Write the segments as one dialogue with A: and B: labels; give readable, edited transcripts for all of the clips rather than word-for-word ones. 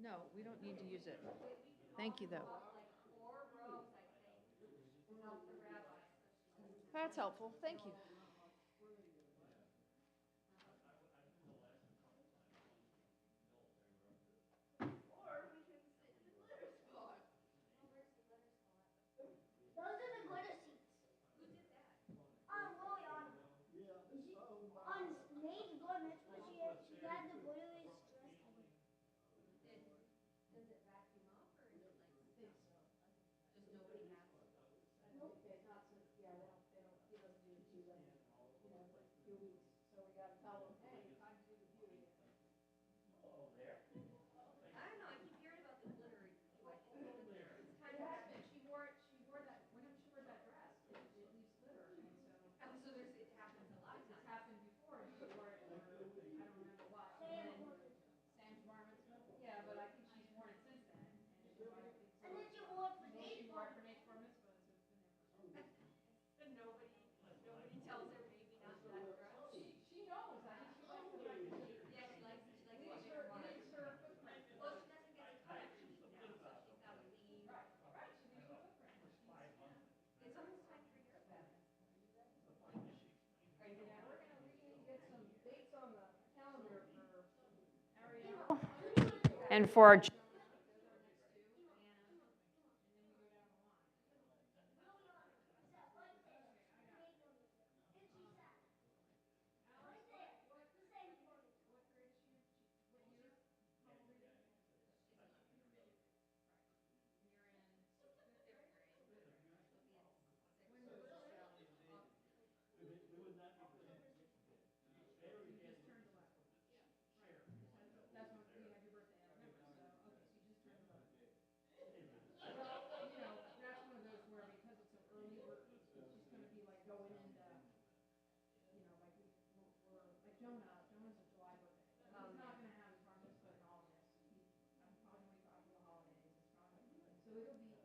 A: No, we don't need to use it. Thank you, though. That's helpful. Thank you.
B: Those are the glitter seats. Who did that? Liliana. On Nate's bar mitzvah, she had the glittery dress on.
C: Does it vacuum up or is it like? Just nobody has it.
A: Nope, it's not since, yeah, he doesn't do it to like, like a few weeks. So we gotta tell them, hey, time to do the beauty.
C: I don't know, I keep hearing about the glittery. It's kind of happening.
A: She wore that, whenever she wore that dress, it leaves glitter, and so.
C: Oh, so it happens a lot of
A: It's
C: times.
A: happened before, and she wore it for, I don't remember what. Sam's bar mitzvah? Yeah, but I think she's worn it since then,
B: And then she wore it for
A: she
B: Nate's
A: wore
B: bar.
A: it for Nate's bar mitzvah, so it's been there for so long.
C: And nobody tells her maybe not to that dress.
A: She knows, I think she likes the fact that
C: Yeah, she likes
A: it
C: what
A: leaves
C: bigger
A: her,
C: one.
A: it leaves her footprint.
C: Well, she doesn't get to cut underneath now, so she's got to leave.
A: Right, she leaves her footprint.
C: It's almost time for your bath. Are you
A: Yeah,
C: gonna?
A: we're gonna get some dates on the calendar for Ariel.
D: And for our
A: That's when we had your birthday, I remember, so, okay, so you just turned 11. Well, that's one of those where because it's so early, it's just gonna be like going into, like we're like Jonah's a July birthday. So he's not gonna have his bar mitzvah in August. I'm probably gonna wait after the holidays, it's probably, so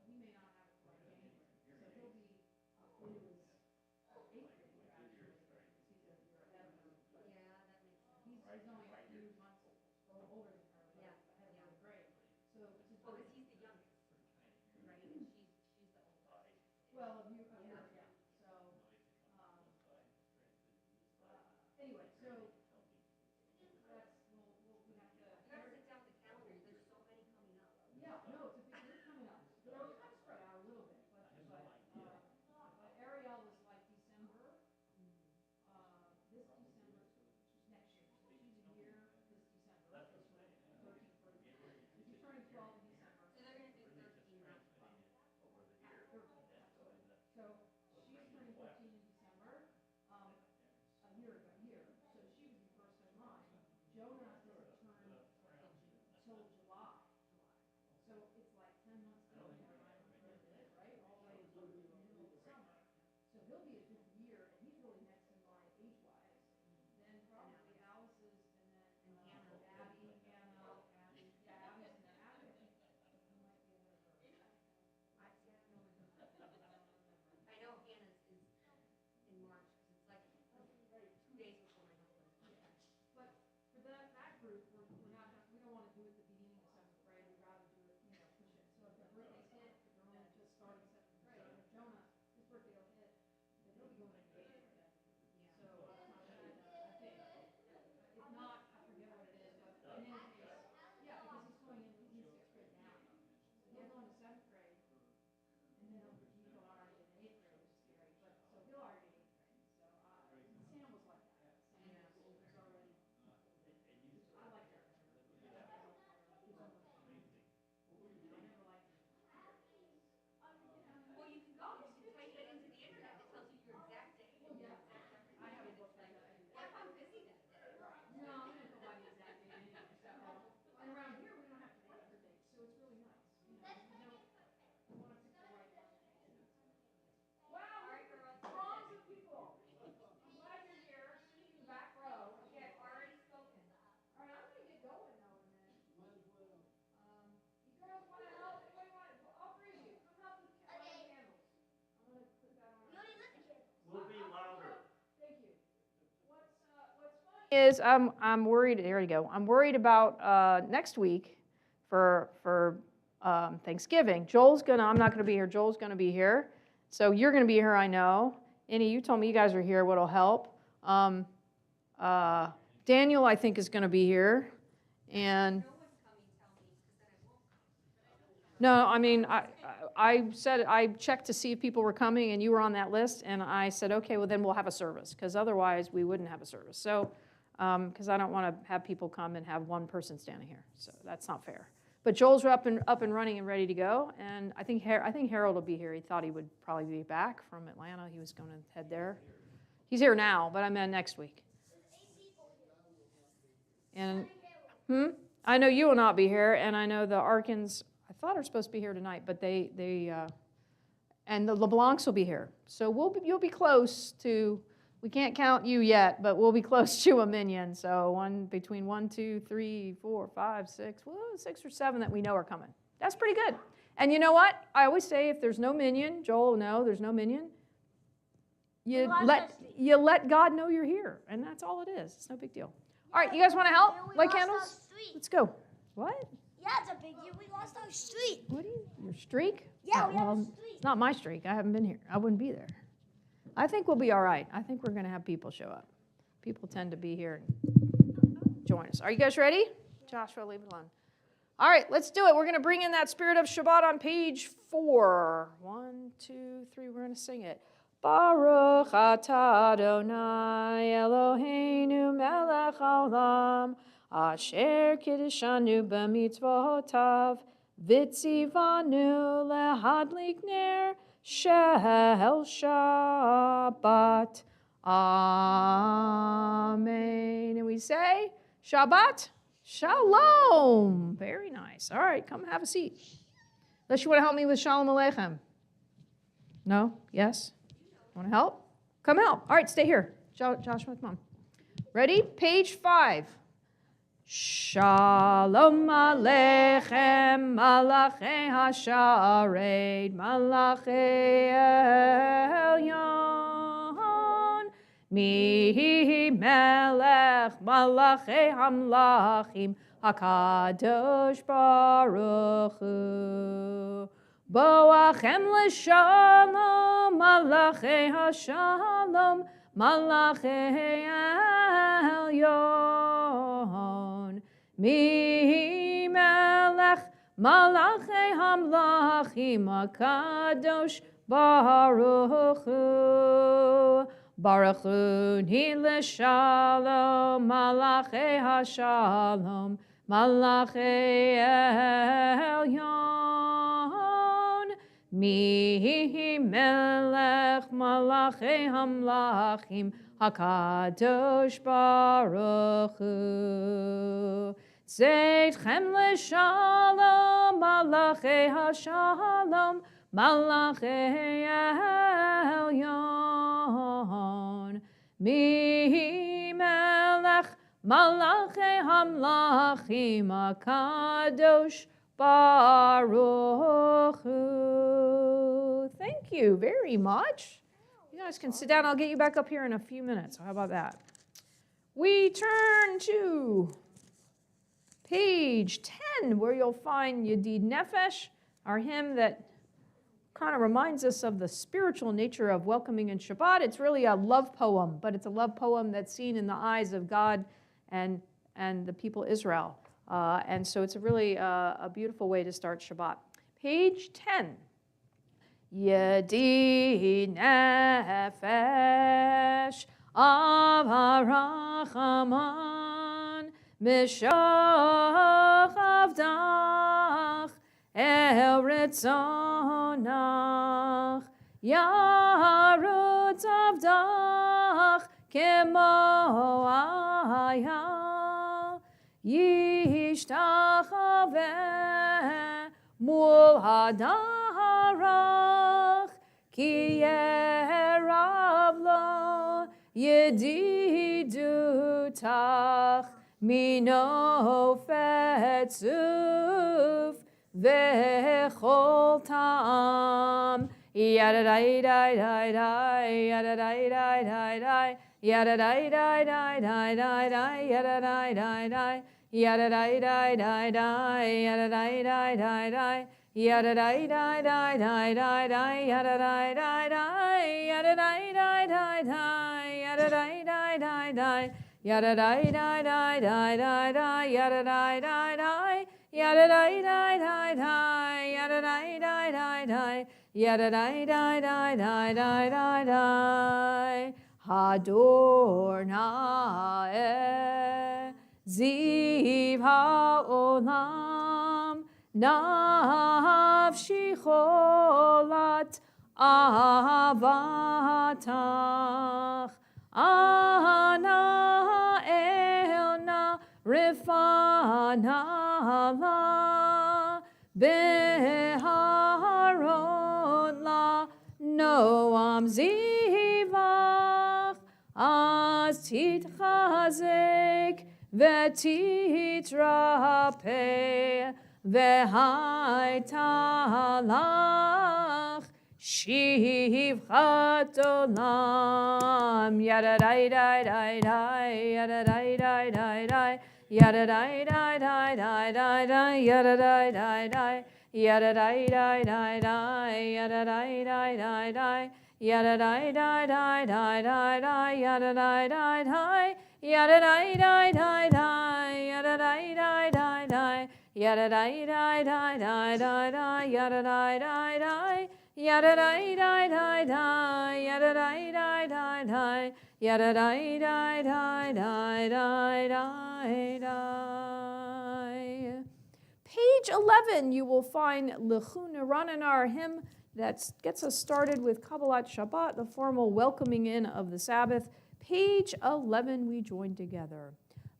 A: we may not have it for like January. So he'll be into his 8th grade, actually, because he's a year ahead of her. But
C: Yeah, that makes sense.
A: he's only a few months older than her, but
C: Yeah,
A: ahead of
C: yeah.
A: her grade. So
C: Well, because he's the youngest, right? And she's the oldest.
A: well, of you, yeah. So, anyway, so that's, we have to.
C: You gotta sit down with the calendar, there's so many coming up.
A: Yeah, no, it's a big year coming up. They're kind of spread out a little bit, but Ariel is like December, this December, next year. So she's a year this December, this way, 13th birthday. So she's turning 12 in December.
C: So they're gonna do 13 rounds.
A: 13, absolutely. So she's turning 13 in December, a year ago, so she would be first in line. Jonah doesn't turn until July. So it's like 10 months down the line, right? All the way until the middle of the summer. So he'll be a good year, and he's really next in line age-wise. Then probably Alice's, and then Hannah, Abby, Hannah, Abby. Yeah, Abby's in there. Abby, I think, might be ahead of her.
C: I know Hannah's is in March, because it's like 2 days before my husband's.
A: But for that group, we don't want to do it at the beginning of 7th grade. We'd rather do it, push it. So if their birthdays hit, if they're only just starting 7th grade, and if Jonah, his birthday will hit, then he'll be
D: is I'm worried. There you go. I'm worried about next week for Thanksgiving. I'm not going to be here. Joel's going to be here. So you're going to be here, I know. Annie, you told me you guys are here. What'll help? Daniel, I think, is going to be here. And no, I mean, I said I checked to see if people were coming, and you were on that list. And I said, okay, well then we'll have a service, because otherwise we wouldn't have a service. So, because I don't want to have people come and have one person standing here. So that's not fair. But Joel's up and running and ready to go, and I think Harold will be here. He thought he would probably be back from Atlanta. He was going to head there. He's here now, but I meant next week. And I know you will not be here, and I know the Arkins, I thought, are supposed to be here tonight, but and the LeBlancs will be here. So you'll be close to. We can't count you yet, but we'll be close to a minion. So between 1, 2, 3, 4, 5, 6, 6 or 7 that we know are coming. That's pretty good. And you know what? I always say if there's no minion, Joel will know there's no minion. You let God know you're here, and that's all it is. It's no big deal. All right, you guys want to help? Light candles? Let's go. What?
B: Yeah, it's a big deal. We lost our streak.
D: What your streak?
B: Yeah, we have a streak.
D: It's not my streak. I haven't been here. I wouldn't be there. I think we'll be all right. I think we're going to have people show up. People tend to be here and join us. Are you guys ready? Joshua, leave it alone. All right, let's do it. We're going to bring in that spirit of Shabbat on page 4. 1, 2, 3. We're going to sing it. Baruch atah Adonai Eloheinu melech haolam asher kiddeshanu b'mitzvotav v'tzivanu lehadlik ner Shel Shabbat. Amen. And we say, Shabbat Shalom. Very nice. All right, come have a seat. Unless you want to help me with Shalom Aleichem. No? Yes? Want to help? Come help. All right, stay here. Joshua, come on. Ready? Page 5. Shalom Aleichem, Malachei HaShared, Malachei Elyon, Mi Melech, Malachei Hamlachim, HaKadosh Baruch Hu. Boachem l'shalom, Malachei HaShalom, Malachei Elyon. Mi melech malachei hamlachim HaKadosh Baruch Hu. Baruch Hu ni l'shalom, Malachei HaShalom, Malachei Elyon. Mi melech malachei hamlachim HaKadosh Baruch Hu. Tzedchem l'shalom, Malachei HaShalom, Malachei Elyon. Mi melech malachei hamlachim HaKadosh Baruch Hu. Thank you very much. You guys can sit down. I'll get you back up here in a few minutes. How about that? We turn to page 10, where you'll find Yedid Nefesh, our hymn that kind of reminds us of the spiritual nature of welcoming in Shabbat. It's really a love poem, but it's a love poem that's seen in the eyes of God and the people Israel. And so it's really a beautiful way to start Shabbat. Page 10. Yedid Nefesh Avarachaman Mishach Avdach El Ritzonach Yarutz Avdach Kemo Aya Yishtachaveh Mul Hadarach Ki Yerav Lo Yedidutach Mino Fetzuf Vechol Tam Yadadai Dai Dai Dai Yadadai Dai Dai Dai yada die die die die die die, yada die die die, yada die die die die, yada die die die die, yada die die die die die die, yada die die die, yada die die die die, yada die die die die, yada die die die die die die, yada die die die, yada die die die die, yada die die die die, yada die die die die die die die. Adonai ziv haolam nafshi cholat avatach ana elna rifana la beharon la noam zivach az titchazek vetitrape v'haitalach shivchat olam yada dai dai dai dai yada dai dai dai dai yada dai dai dai dai dai dai yada dai dai dai yada dai dai dai dai yada dai dai dai dai yada dai dai dai dai dai dai yada dai dai dai yada dai dai dai dai yada dai dai dai dai yada dai dai dai dai dai dai yada dai dai dai yada dai dai dai dai yada dai dai dai dai yada dai dai dai dai dai dai dai. Page 11, you will find Lechu Neranan, our hymn that gets us started with Kabbalat Shabbat, the formal welcoming in of the Sabbath. Page 11, we join together.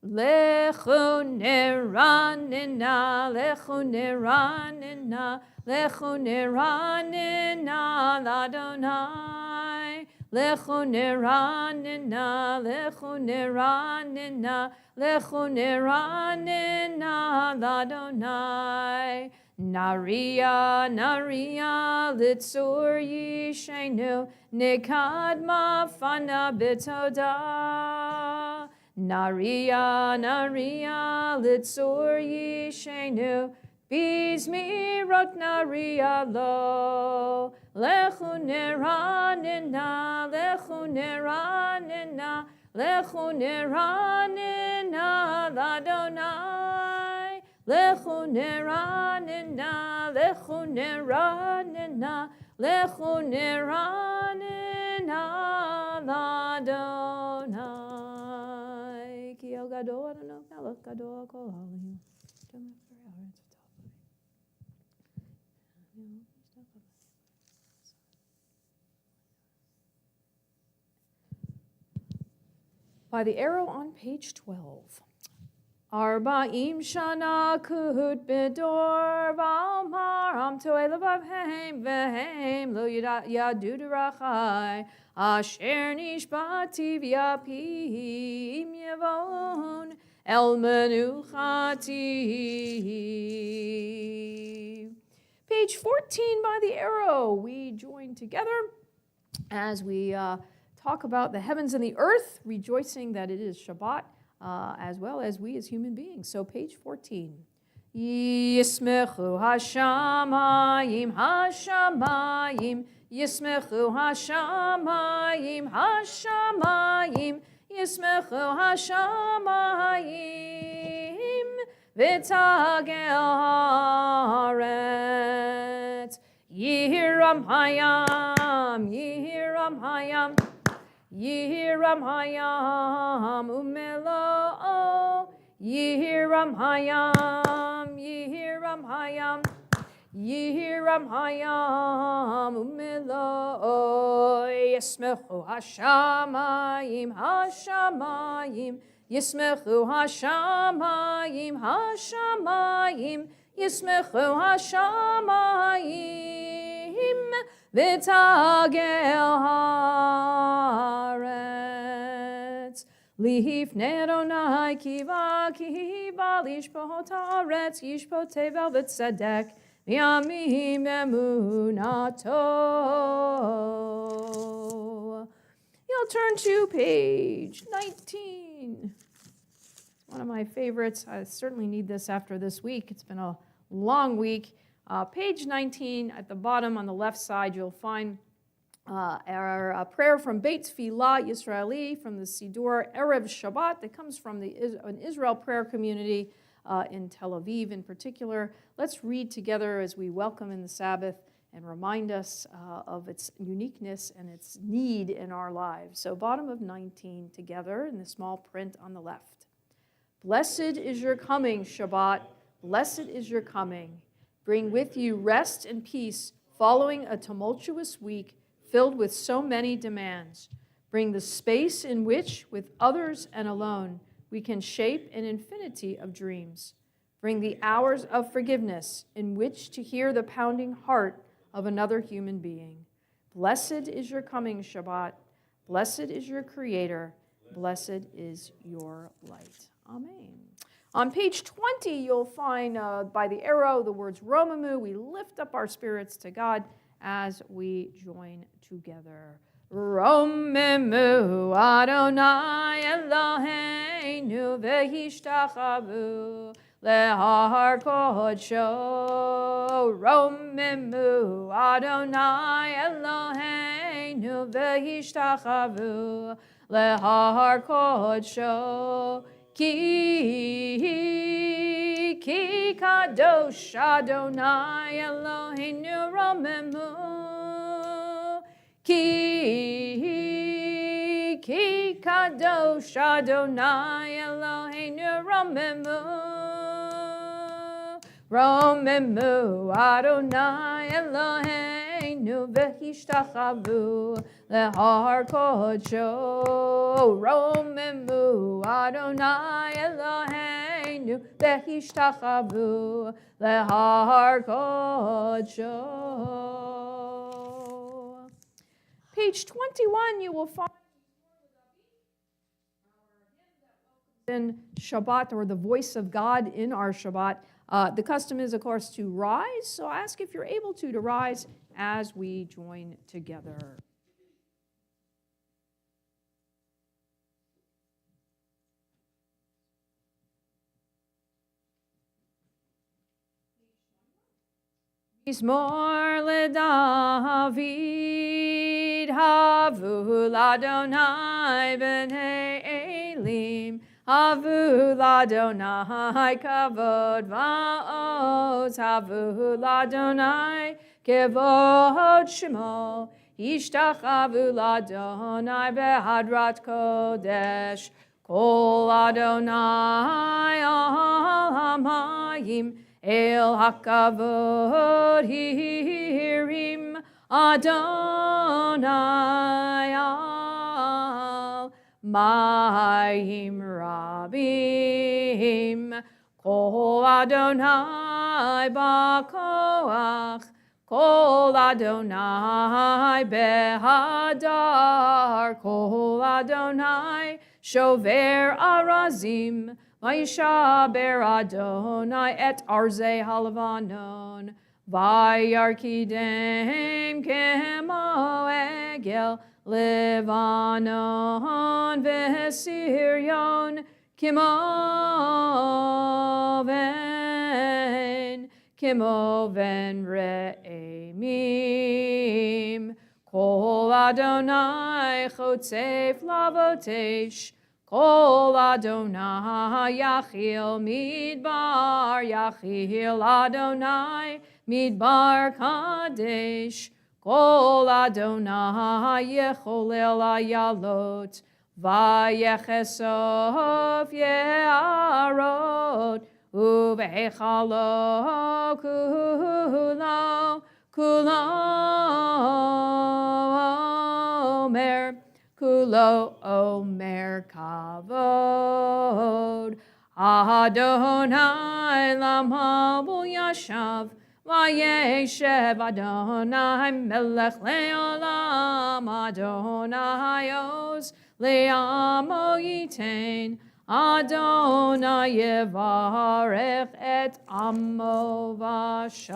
D: Lechu Neranina, Lechu Neranina, Lechu Neranina, Ladonai. Lechu Neranina, Lechu Neranina, Lechu Neranina, Ladonai. Naria, Naria, Litzur Yishenu, Nikadma Fana Bitoda. Naria, Naria, Litzur Yishenu, Bizmirot Naria lo. Lechu Neranina, Lechu Neranina, Lechu Neranina, Ladonai. Lechu Neranina, Lechu Neranina, Lechu Neranina, Ladonai. Ki el gadol Adonai melech gadol kol haolam. By the arrow on page 12. Arba'im shana kuhut bedor v'amar am to'e levavhem v'hem lo yadu derachai asher nishbati v'yapim yevon el menuchati. Page 14 by the arrow. We join together as we talk about the heavens and the earth, rejoicing that it is Shabbat, as well as we as human beings. So page 14. Yismechu hashamayim, hashamayim, yismechu hashamayim, hashamayim, yismechu hashamayim, v'tagel haaretz. Yihiram hayam, yihiram hayam, Yihiram hayam umelo, Yihiram hayam, Yihiram hayam, Yihiram hayam umelo. Yismechu hashamayim, hashamayim, Yismechu hashamayim, hashamayim, Yismechu hashamayim, v'tagel haaretz. Lifnei Adonai kiva lishpot haaretz, yishpot tevel v'tzedek, v'yamim emunato. now turn to page 19. One of my favorites. I certainly need this after this week. It's been a long week. Page 19, at the bottom on the left side, you'll find our prayer from Beit Tfilah Yisraeli from the Siddur Erev Shabbat that comes from an Israel prayer community in Tel Aviv in particular. Let's read together as we welcome in the Sabbath and remind us of its uniqueness and its need in our lives. So bottom of 19 together in the small print on the left. Blessed is your coming, Shabbat. Blessed is your coming. Bring with you rest and peace following a tumultuous week filled with so many demands. Bring the space in which, with others and alone, we can shape an infinity of dreams. Bring the hours of forgiveness in which to hear the pounding heart of another human being. Blessed is your coming, Shabbat. Blessed is your Creator. Blessed is your light. Amen. On page 20, you'll find by the arrow the words Romamu. We lift up our spirits to God as we join together. Romamu Adonai Eloheinu v'hishtachavu lehar kodsho. Romamu Adonai Eloheinu v'hishtachavu lehar kodsho. Ki kadosh Adonai Eloheinu romemu. Ki kadosh Adonai Eloheinu romemu. Romemu Adonai Eloheinu v'hishtachavu lehar kodsho. Romemu Adonai Eloheinu v'hishtachavu lehar kodsho. Page 21, you will find in Shabbat, or the voice of God in our Shabbat. The custom is, of course, to rise. So I ask if you're able to rise as we join together. Mizmor leDavid, havu l'Adonai b'nei Elim, havu l'Adonai kavod va'oz, havu l'Adonai kevod shemo, ishtachavu l'Adonai behadrat kodesh, kol Adonai al hamayim, El hakavod hirim Adonai al mayim rabim. Kol Adonai b'koach, Kol Adonai behadar, Kol Adonai shover arazim. Vayishaber Adonai et arzei halavanon, vayarkidem kemo egel levanon v'siryon kimoven re'emim. Kol Adonai chotzef lavotesh, Kol Adonai Yachil Midbar, Yachil Adonai Midbar Kadesh. Kol Adonai Yecholel Ayalot, Vayechesof Ye'arot, Uvechalo Kulo Omer. Kulo Omer Kavod, Adonai Lamhabul Yashav, Vayeshev Adonai Melech Leolam, Adonai Oz Le'amo Yitain, Adonai Yevarech et Amo Vashalom.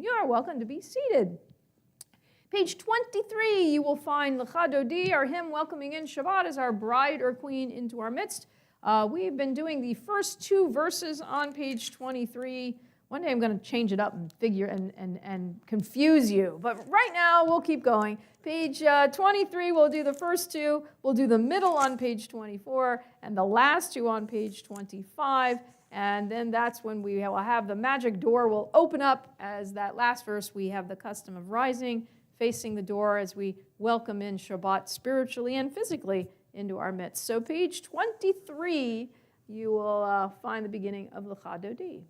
D: You are welcome to be seated. Page 23, you will find Lecha Dodi, our hymn welcoming in Shabbat as our bride or queen into our midst. We've been doing the first 2 verses on page 23. One day I'm going to change it up and figure and confuse you. But right now, we'll keep going. Page 23, we'll do the first 2. We'll do the middle on page 24 and the last 2 on page 25. And then that's when we will have the magic door will open up. As that last verse, we have the custom of rising, facing the door as we welcome in Shabbat spiritually and physically into our midst. So page 23, you will find the beginning of Lecha Dodi.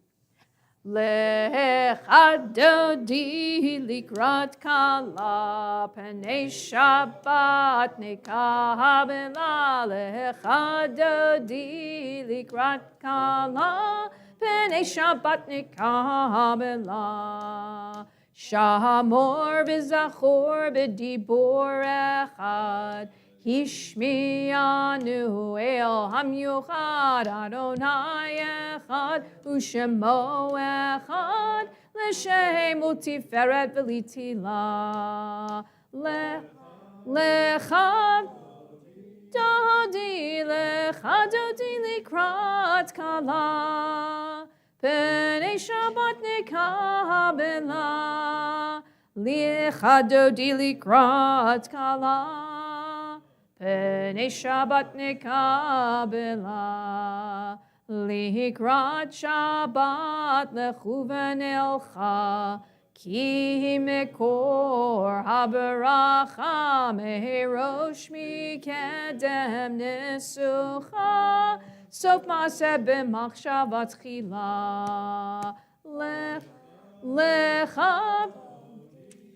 D: Lecha Dodi likrat kala penei Shabbat nekabela. Lecha Dodi likrat kala penei Shabbat nekabela. Shamor v'zachor b'dibor echad. Hishmianu el hamyuchad Adonai echad u'shemo echad l'shem u'tiferet v'litila lecha dodi likrat kala penei Shabbat nekabela lecha dodi likrat kala Penei Shabbat nekabela, likrat Shabbat lechuven elcha, ki mekor habaracha meherosh mikedem nesucha, sof maaseh b'machshavat tchila, lecha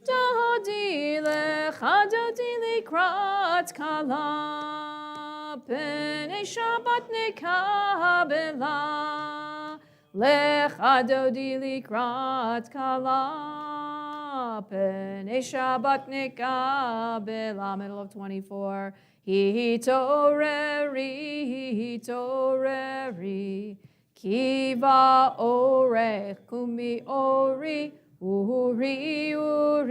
D: Dodi lecha dodi likrat kala penei Shabbat nekabela lecha dodi likrat kala penei Shabbat nekabela. Middle of 24. Hitoreri kiva orech kumi ori Uri,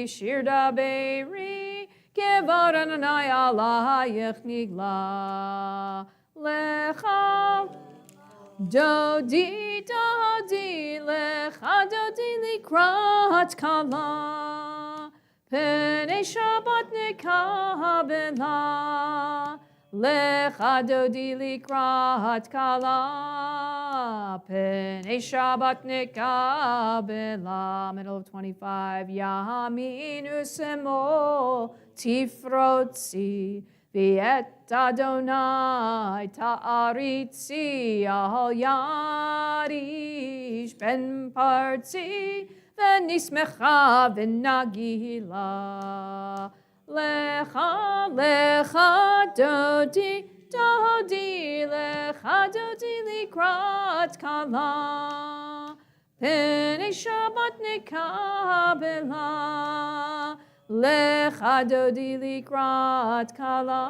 D: shirda beiri, kevod Adonai alayech nigla. Lecha dodi, lecha dodi likrat kala. Penei Shabbat nekabela. Lecha dodi likrat kala. Penei Shabbat nekabela. Middle of 25. Yamin usemo tifrotzi v'et Adonai ta'aritzi al yarish ben partzi v'nismecha v'nagila. Lecha dodi lecha dodi likrat kala penei Shabbat nekabela. Lecha dodi likrat kala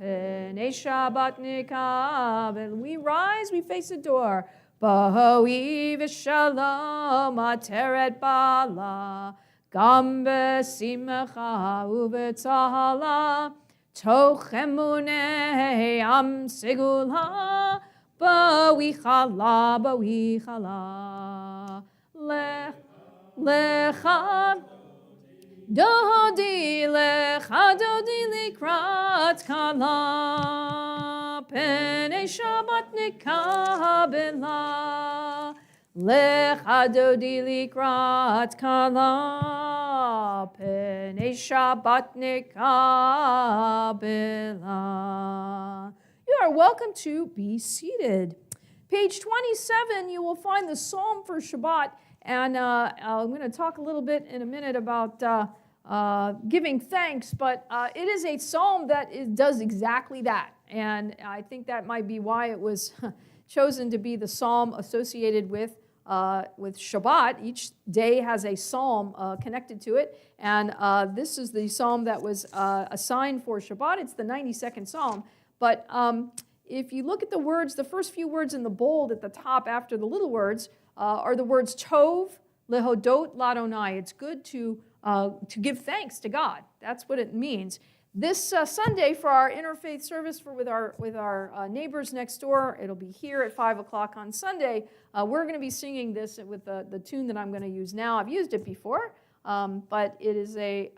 D: penei Shabbat nekabela. We rise, we face the door. B'hoi v'shalom ateret bala Gam b'simcha u'b'tzahala toch emunei am segula b'wichala lecha dodi likrat kala penei Shabbat nekabela. Lecha dodi likrat kala penei Shabbat nekabela. You are welcome to be seated. Page 27, you will find the Psalm for Shabbat, and I'm going to talk a little bit in a minute about giving thanks, but it is a psalm that does exactly that, and I think that might be why it was chosen to be the psalm associated with Shabbat. Each day has a psalm connected to it, and this is the psalm that was assigned for Shabbat. It's the 92nd psalm, but if you look at the words, the first few words in the bold at the top after the little words are the words tov, lehodot ladonai. It's good to give thanks to God. That's what it means. This Sunday for our interfaith service with our neighbors next door, it'll be here at 5 o'clock on Sunday. We're going to be singing this with the tune that I'm going to use now. I've used it before, but it is a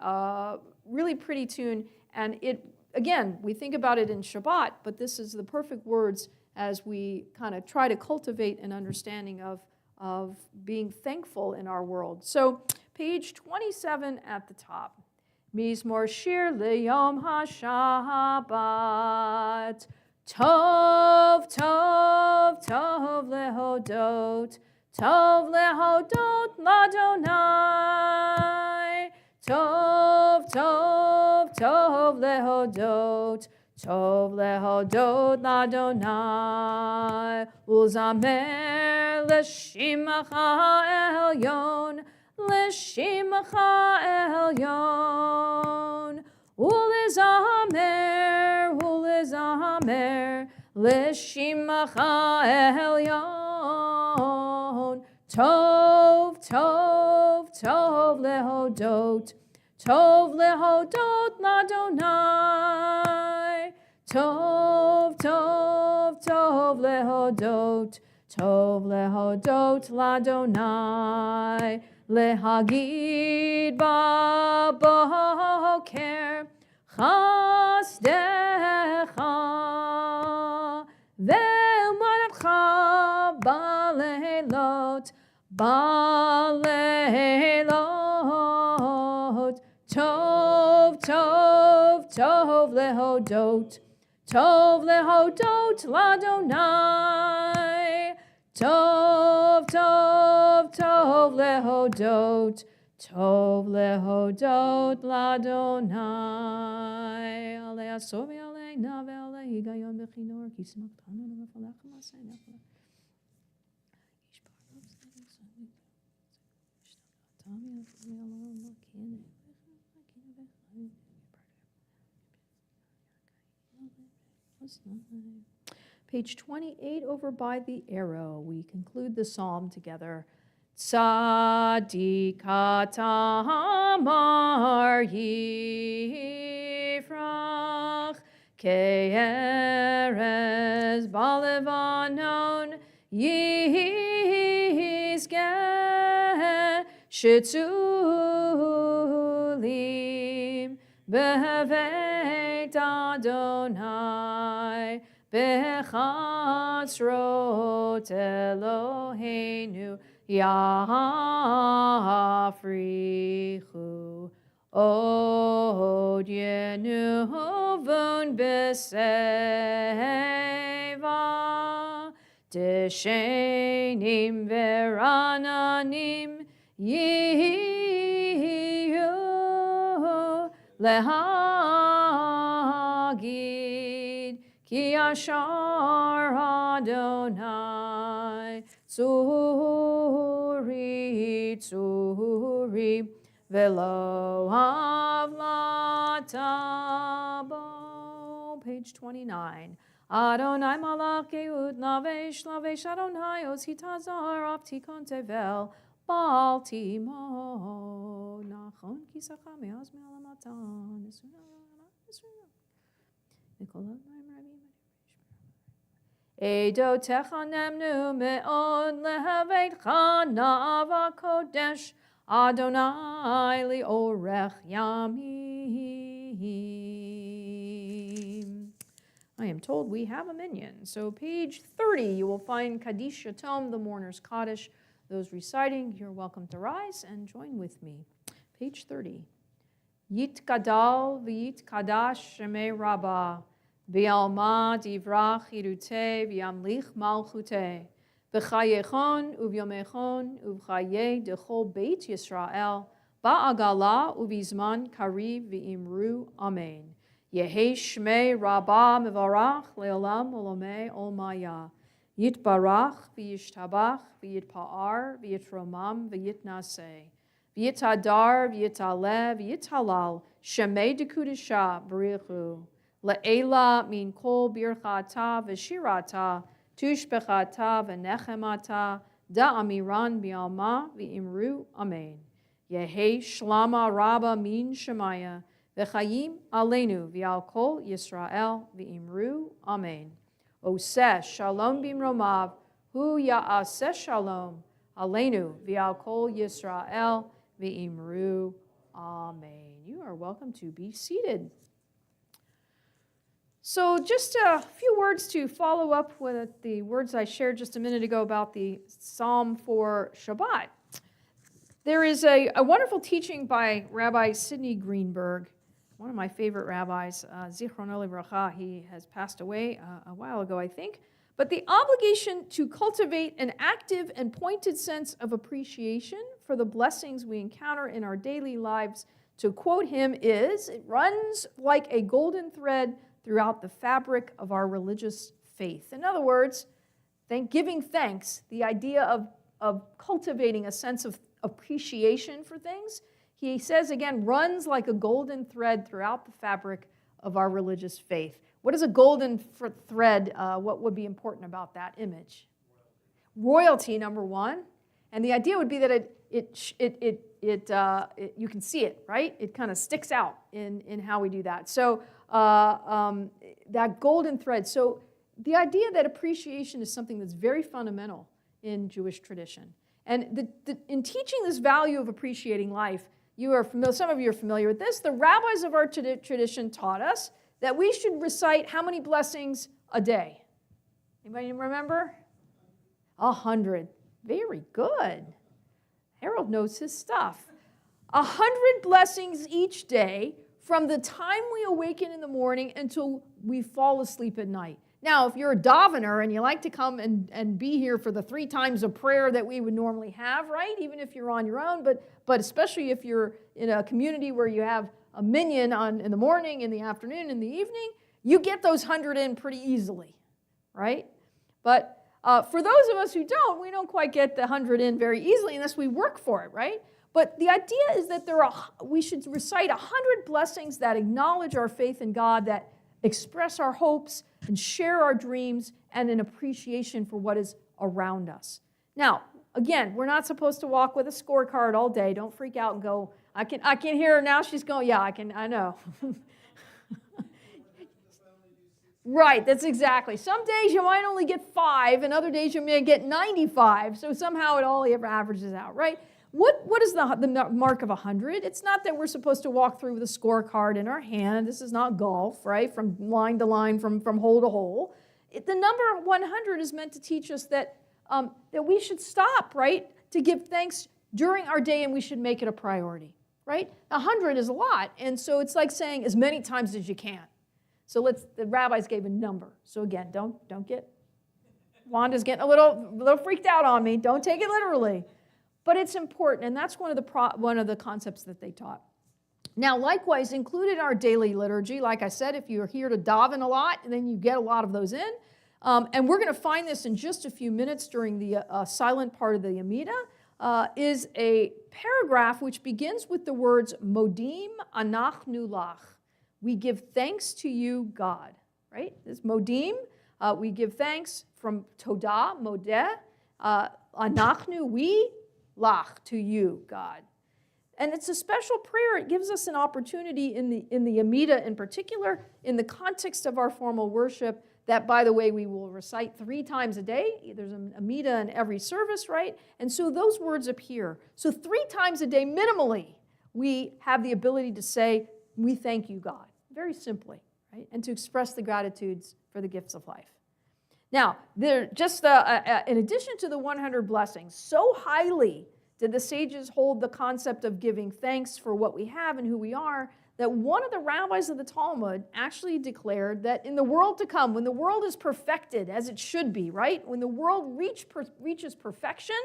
D: really pretty tune. And again, we think about it in Shabbat, but this is the perfect words as we kind of try to cultivate an understanding of being thankful in our world. So page 27 at the top. Mizmor shir leyom ha-Shabbat. Tov, tov, tov lehodot. Tov lehodot ladonai. Tov, tov, tov lehodot. Tov lehodot ladonai. Uzamer l'shimacha elyon. L'shimacha elyon, ulizamer, ulizamer, l'shimacha elyon. Tov, tov, tov lehodot, tov lehodot ladonai. Tov, tov, tov lehodot, tov lehodot ladonai. Lehagid baboker chasdecha ve'umanatcha baleilot baleilot. Tov, tov, tov lehodot, tov lehodot ladonai. Tov, tov, tov lehodot, tov lehodot ladonai. Alei asovi alei nave alei higayon bechinor ki smaktanu nevafalach masei nefla. Page 28 over by the arrow, we conclude the psalm together. Tzaddik tamar yifrach ke'erez balevanon yizgeh shetzulim bevet Adonai Bechatzrot Eloheinu Yafrichu Od Yenuvun Beseva Deshenim Verananim Yiyu Lehagid Ki Yashar Adonai Tzuri Tzuri Velo Havlatabo. Page 29. Adonai Malach Yehud Lavesh Lavesh Adonai Os Hitazar Av Tikon Tevel Baal Timo Nachon Kisaka Meaz Me'alamatan Nesuna Nikolai Edo techanemnu me'od lehavetcha na'ava kodesh Adonai li'orech yamim. I am told we have a minyan. So page 30, you will find Kaddish Yatom, the mourner's Kaddish. Those reciting, you're welcome to rise and join with me. Page 30. Yit kadal v'yit kadash shemei rabbah. V'yalma divrach irute v'yamlich malchute v'chayechon uvyomechon uvchaye dechol beit Yisrael ba'agala uvizman kariv v'imru amen. Yehi shmei rabbah mevarach leolam olomei olmaya. Yitbarach v'yishtabach v'yitpa'ar v'yitromam v'yitnaseh. V'yitadar v'yitaleh v'yitalal shemei dekudesha b'richu. Le'ela min kol birchata v'shirata tushbechata v'nechemata da'amiran bi'alma v'imru amen. Yehi shlama rabba min shemaya v'chayim aleinu v'al kol Yisrael v'imru amen. Oseh shalom bimromav hu ya'aseh shalom aleinu v'al kol Yisrael v'imru amen. You are welcome to be seated. So just a few words to follow up with the words I shared just a minute ago about the Psalm for Shabbat. There is a wonderful teaching by Rabbi Sidney Greenberg, one of my favorite rabbis, Zichrono Livracha. He has passed away a while ago, I think. But the obligation to cultivate an active and pointed sense of appreciation for the blessings we encounter in our daily lives, to quote him, it runs like a golden thread throughout the fabric of our religious faith. In other words, giving thanks, the idea of cultivating a sense of appreciation for things, he says again, runs like a golden thread throughout the fabric of our religious faith. What is a golden thread? What would be important about that image? Royalty, number one. And the idea would be that you can see it, right? It kind of sticks out in how we do that. So that golden thread. So the idea that appreciation is something that's very fundamental in Jewish tradition. And in teaching this value of appreciating life, some of you are familiar with this. The rabbis of our tradition taught us that we should recite how many blessings a day? Anybody remember? 100. Very good. Harold knows his stuff. 100 blessings each day from the time we awaken in the morning until we fall asleep at night. Now, if you're a davener and you like to come and be here for the 3 times of prayer that we would normally have, right? Even if you're on your own, but especially if you're in a community where you have a minyan in the morning, in the afternoon, in the evening, you get those 100 in pretty easily, right? But for those of us who don't, we don't quite get the 100 in very easily unless we work for it, right? But the idea is that we should recite 100 blessings that acknowledge our faith in God, that express our hopes and share our dreams and an appreciation for what is around us. Now, again, we're not supposed to walk with a scorecard all day. Don't freak out and go, I can hear her now. She's going, yeah, I know. Right, that's exactly. Some days you might only get 5, and other days you may get 95. So somehow it all averages out, right? What is the mark of 100? It's not that we're supposed to walk through with a scorecard in our hand. This is not golf, right? From line to line, from hole to hole. The number 100 is meant to teach us that we should stop, right, to give thanks during our day, and we should make it a priority, right? 100 is a lot, and so it's like saying as many times as you can. So the rabbis gave a number. So again, don't get, Wanda's getting a little freaked out on me. Don't take it literally. But it's important, and that's one of the concepts that they taught. Now, likewise, included in our daily liturgy, like I said, if you're here to daven a lot, then you get a lot of those in. And we're going to find this in just a few minutes during the silent part of the Amidah, is a paragraph which begins with the words, Modim anachnu lach. We give thanks to you, God. Right? This Modim, we give thanks from Todah, Modeh, anachnu, we, lach, to you, God. And it's a special prayer. It gives us an opportunity in the Amidah in particular, in the context of our formal worship, that, by the way, we will recite 3 times a day. There's an Amidah in every service, right? And so those words appear. So 3 times a day, minimally, we have the ability to say, we thank you, God, very simply, right? And to express the gratitudes for the gifts of life. Now, in addition to the 100 blessings, so highly did the sages hold the concept of giving thanks for what we have and who we are, that one of the rabbis of the Talmud actually declared that in the world to come, when the world is perfected, as it should be, right? When the world reaches perfection,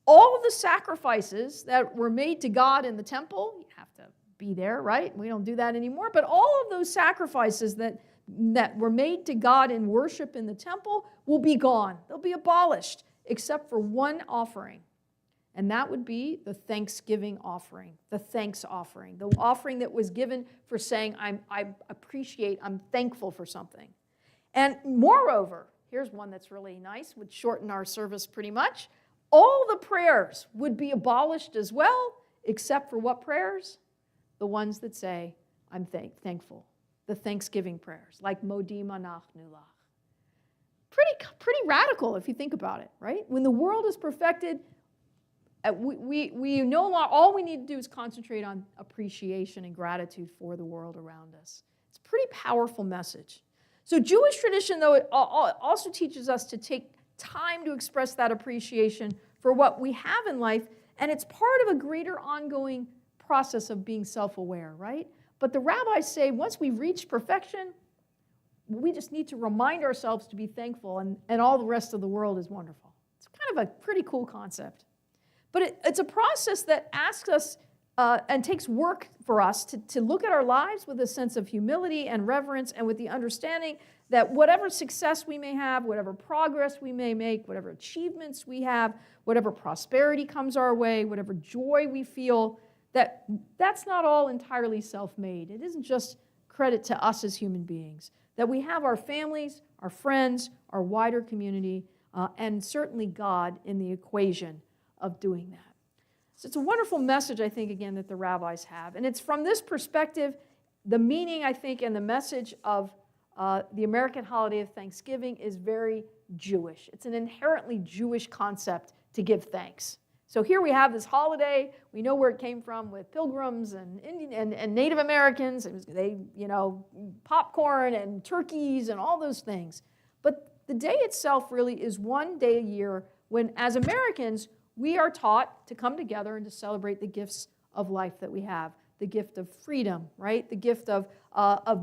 D: all of the sacrifices that were made to God in the temple, you have to be there, right? We don't do that anymore, but all of those sacrifices that were made to God in worship in the temple will be gone. They'll be abolished, except for one offering. And that would be the thanksgiving offering, the thanks offering, the offering that was given for saying, I appreciate, I'm thankful for something. And moreover, here's one that's really nice, would shorten our service pretty much. all the prayers would be abolished as well, except for what prayers? The ones that say, I'm thankful. The thanksgiving prayers, like Modim Anachnu Lach. Pretty radical if you think about it, right? When the world is perfected, we know all we need to do is concentrate on appreciation and gratitude for the world around us. It's a pretty powerful message. So Jewish tradition, though, it also teaches us to take time to express that appreciation for what we have in life, and it's part of a greater ongoing process of being self-aware, right? But the rabbis say once we've reached perfection, we just need to remind ourselves to be thankful, and all the rest of the world is wonderful. It's kind of a pretty cool concept. But it's a process that asks us and takes work for us to look at our lives with a sense of humility and reverence, and with the understanding that whatever success we may have, whatever progress we may make, whatever achievements we have, whatever prosperity comes our way, whatever joy we feel, that's not all entirely self-made. It isn't just credit to us as human beings. That we have our families, our friends, our wider community, and certainly God in the equation of doing that. So it's a wonderful message, I think, again, that the rabbis have. And it's from this perspective, the meaning, I think, and the message of the American holiday of Thanksgiving is very Jewish. It's an inherently Jewish concept to give thanks. So here we have this holiday. We know where it came from with pilgrims and Native Americans. They, popcorn and turkeys and all those things. But the day itself really is one day a year when, as Americans, we are taught to come together and to celebrate the gifts of life that we have. The gift of freedom, right? The gift of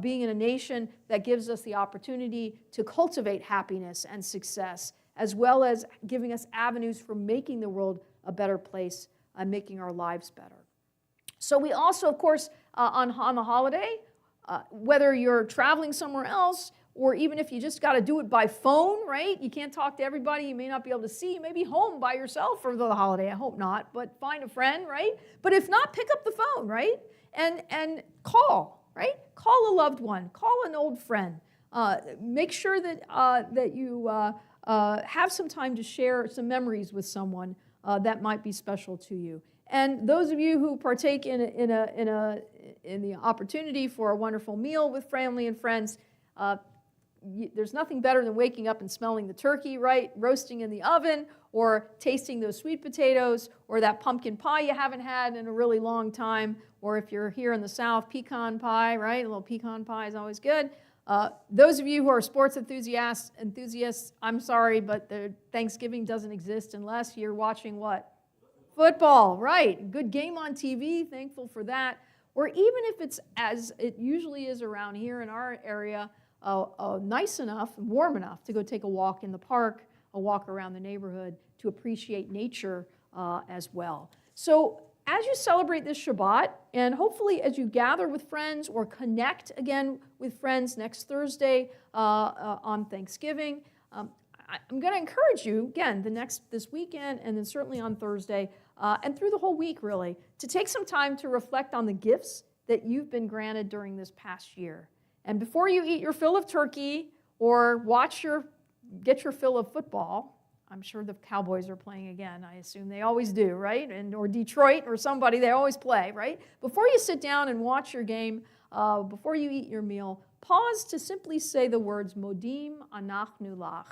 D: being in a nation that gives us the opportunity to cultivate happiness and success, as well as giving us avenues for making the world a better place and making our lives better. So we also, of course, on the holiday, whether you're traveling somewhere else, or even if you just got to do it by phone, right? You can't talk to everybody. You may not be able to see. You may be home by yourself for the holiday. I hope not, but find a friend, right? But if not, pick up the phone, right? And call, right? Call a loved one. Call an old friend. Make sure that you have some time to share some memories with someone that might be special to you. And those of you who partake in the opportunity for a wonderful meal with family and friends, there's nothing better than waking up and smelling the turkey, right? Roasting in the oven, or tasting those sweet potatoes, or that pumpkin pie you haven't had in a really long time, or if you're here in the South, pecan pie, right? A little pecan pie is always good. Those of you who are sports enthusiasts, I'm sorry, but the Thanksgiving doesn't exist unless you're watching what? Football, right. Good game on TV, thankful for that. Or even if it's, as it usually is around here in our area, nice enough, warm enough to go take a walk in the park, a walk around the neighborhood, to appreciate nature as well. So as you celebrate this Shabbat, and hopefully as you gather with friends or connect again with friends next Thursday on Thanksgiving, I'm going to encourage you, again, this weekend, and then certainly on Thursday, and through the whole week, really, to take some time to reflect on the gifts that you've been granted during this past year. And before you eat your fill of turkey or get your fill of football, I'm sure the Cowboys are playing again. I assume they always do, right? Or Detroit or somebody, they always play, right? Before you sit down and watch your game, before you eat your meal, pause to simply say the words, Modim Anachnu Lach.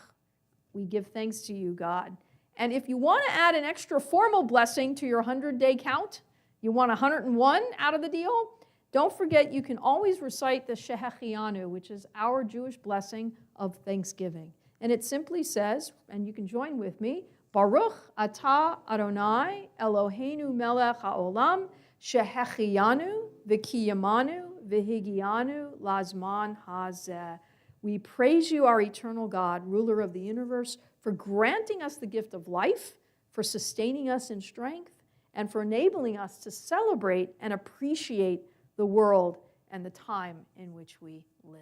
D: We give thanks to you, God. And if you want to add an extra formal blessing to your 100-day count, you want 101 out of the deal, don't forget you can always recite the Shehechianu, which is our Jewish blessing of Thanksgiving. And it simply says, and you can join with me, Baruch atah Adonai Eloheinu melech haolam shehechianu v'kiyamanu v'higianu lazman hazeh. We praise you, our eternal God, ruler of the universe, for granting us the gift of life, for sustaining us in strength, and for enabling us to celebrate and appreciate the world and the time in which we live.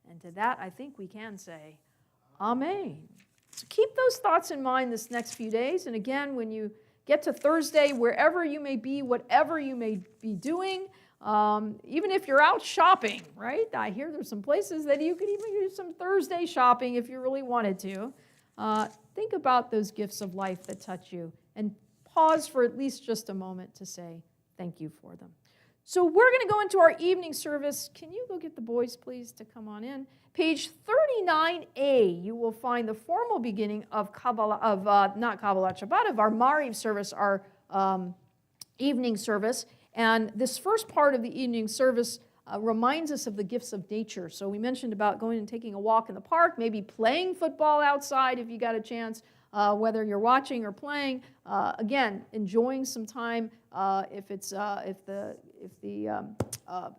D: And to that, I think we can say, Amen. So keep those thoughts in mind this next few days. And again, when you get to Thursday, wherever you may be, whatever you may be doing, even if you're out shopping, right? I hear there's some places that you could even do some Thursday shopping if you really wanted to. Think about those gifts of life that touch you and pause for at least just a moment to say thank you for them. So we're going to go into our evening service. Can you go get the boys, please, to come on in? Page 39A, you will find the formal beginning of Kabbalah, not Kabbalah Shabbat, of our Mariv service, our evening service. And this first part of the evening service reminds us of the gifts of nature. So we mentioned about going and taking a walk in the park, maybe playing football outside if you got a chance, whether you're watching or playing. Again, enjoying some time if the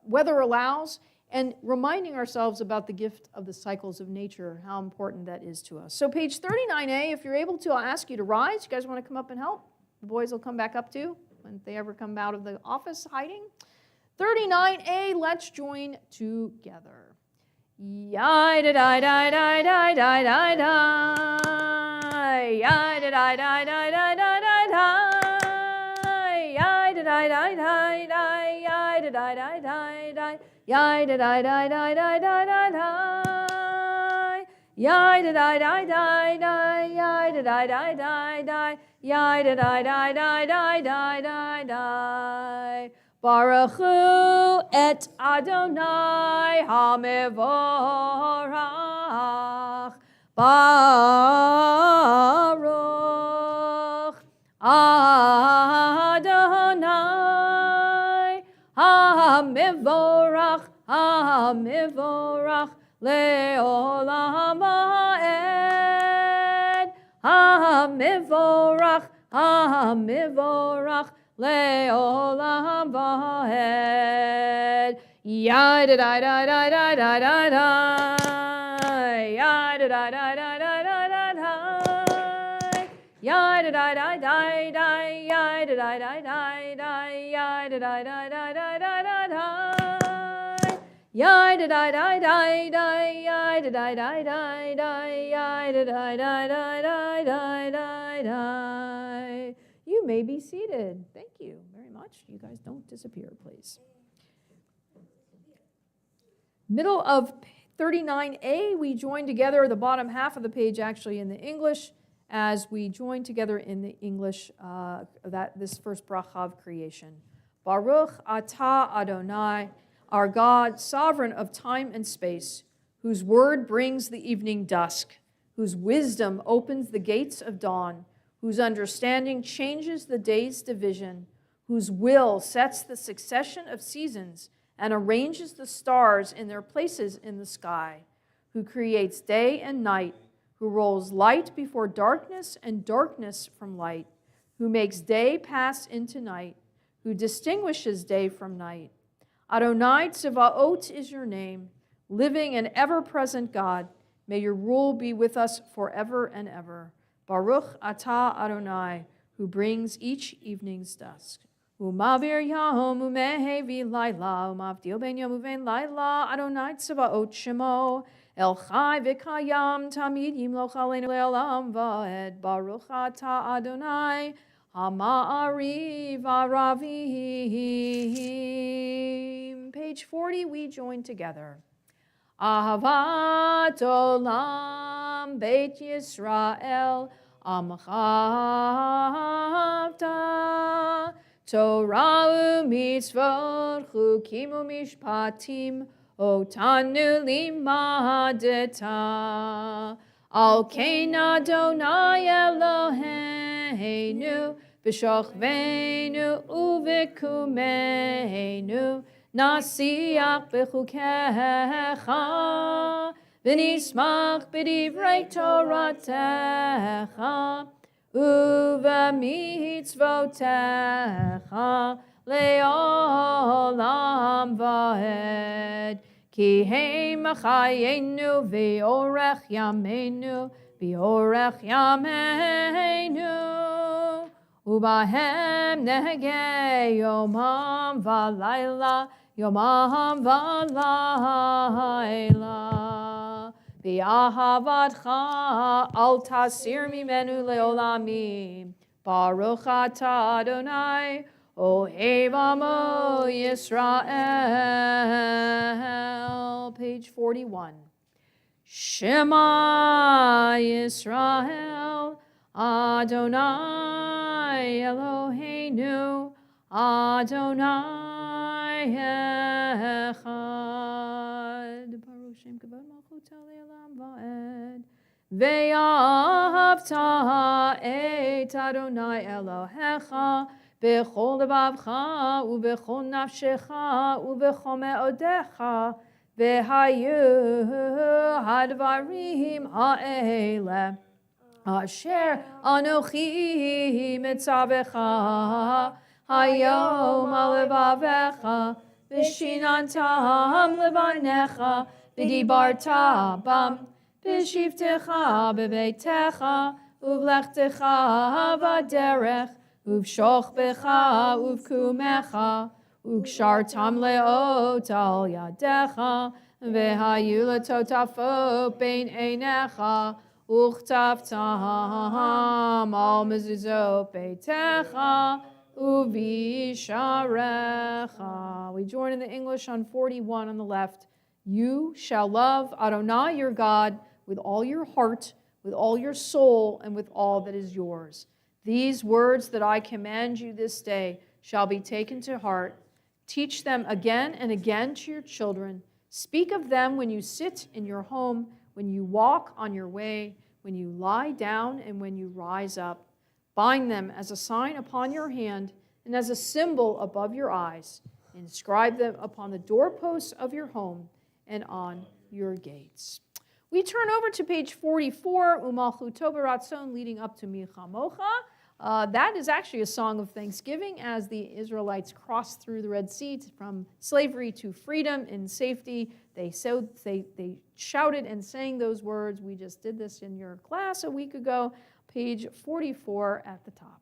D: weather allows, and reminding ourselves about the gift of the cycles of nature, how important that is to us. So page 39A, if you're able to, I'll ask you to rise. You guys want to come up and help? The boys will come back up too when they ever come out of the office hiding. 39A, let's join together. Baruch Hu et Adonai HaMevorach. Baruch Adonai HaMevorach, HaMevorach le'olam va'ed. HaMevorach, HaMevorach le'olam va'ed. Yai-da-da-da-da-da-da-da-da. Yai-da-da-da-da-da-da-da-da. Yai-da-da-da-da-da. Yai-da-da-da-da-da. Yai-da-da-da-da-da-da-da-da. Yai-da-da-da-da-da. Yai-da-da-da-da-da. Yai-da-da-da-da-da-da-da. You may be seated. Thank you very much. You guys don't disappear, please. Middle of 39A, we join together, the bottom half of the page actually in the English, as we join together in the English this first bracha of creation. Baruch atah Adonai, our God, sovereign of time and space, whose word brings the evening dusk, whose wisdom opens the gates of dawn, whose understanding changes the day's division, whose will sets the succession of seasons and arranges the stars in their places in the sky, who creates day and night, who rolls light before darkness and darkness from light, who makes day pass into night, who distinguishes day from night. Adonai Tzevaot is your name, living and ever-present God. May your rule be with us forever and ever. Baruch atah Adonai, who brings each evening's dusk. Umavir yom umehevi laila, umavdil ben yom uven laila, Adonai Tzevaot shemo, El chai v'kayam tamid yimloch aleinu le'olam va'ed. Baruch atah Adonai, ha'ma'ariv aravim. Page 40, we join together. Ahavat olam Beit Yisrael amchavta Torah u'mitzvot chukim u'mishpatim otanu limadeta al kein Adonai Eloheinu b'shochveinu u'v'kumeinu Nasiach b'chukecha, v'nismach b'divrei Toratecha, u'v'mitzvotecha le'olam va'ed. Ki heim chayenu v'orech yameinu, v'orech yameinu, u'bahem nehegei yomam v'layla, Yomam v'layla, B'ahavatcha al tasir mimenu leolamim. Baruch atah Adonai, ohev amo Yisrael. Page 41. Shema Yisrael, Adonai Eloheinu Adonai Echad. Baruch Shem Kavod Malchuto Le'olam Va'ed. Ve'ahavta et Adonai Elohecha b'chol lebavcha u'b'chol nafshecha u'b'chol me'odecha ve'hayu hadvarim ha'ele asher anochi mitzavecha hayom alevavecha v'shinantam levanecha v'dibarta bam v'shivtecha b'beitecha uvlechtecha v'derech uvshochbecha uvkumecha ukshartam leot al yadecha v'hayu letotafo bein einecha uchtavtam al mezuzot beitecha uvisharecha. We join in the English on 41 on the left. You shall love Adonai your God with all your heart, with all your soul, and with all that is yours. These words that I command you this day shall be taken to heart. Teach them again and again to your children. Speak of them when you sit in your home, when you walk on your way, when you lie down, and when you rise up. Bind them as a sign upon your hand and as a symbol above your eyes. Inscribe them upon the doorposts of your home and on your gates. We turn over to page 44, Umalchuto B'ratzon, leading up to Milchamocha. That is actually a song of thanksgiving as the Israelites crossed through the Red Sea from slavery to freedom in safety. They shouted and sang those words. We just did this in your class a week ago, page 44 at the top.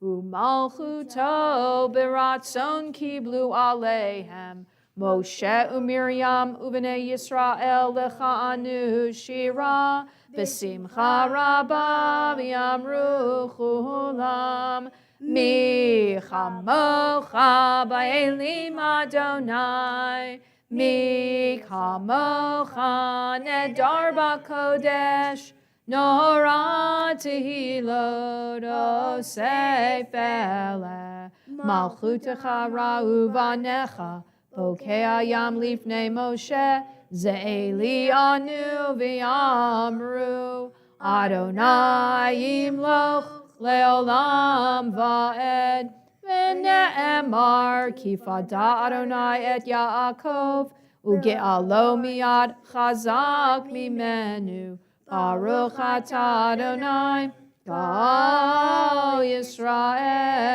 D: Umalchuto B'ratzon kiblu aleihem Moshe u'Miriam u'bnei Yisrael lecha'anu shira b'simcha rabba v'yamru chulam mi chamocha ba'elim Adonai mi chamocha nedar b'kodesh nora tehilot osei pele malchutecha ra'uvanecha Bokeh yam lifnei Moshe, ze'eli anu v'yamru, Adonai yimloch le'olam va'ed, v'ne'emar kifada Adonai et Yaakov, uge'alo miyad chazak mimenu, Baruch atah Adonai, Gal Yisrael.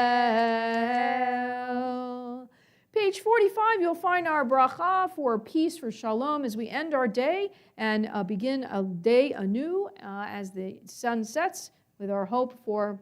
D: Page 45, you'll find our bracha for peace, for shalom, as we end our day and begin a day anew as the sun sets with our hope for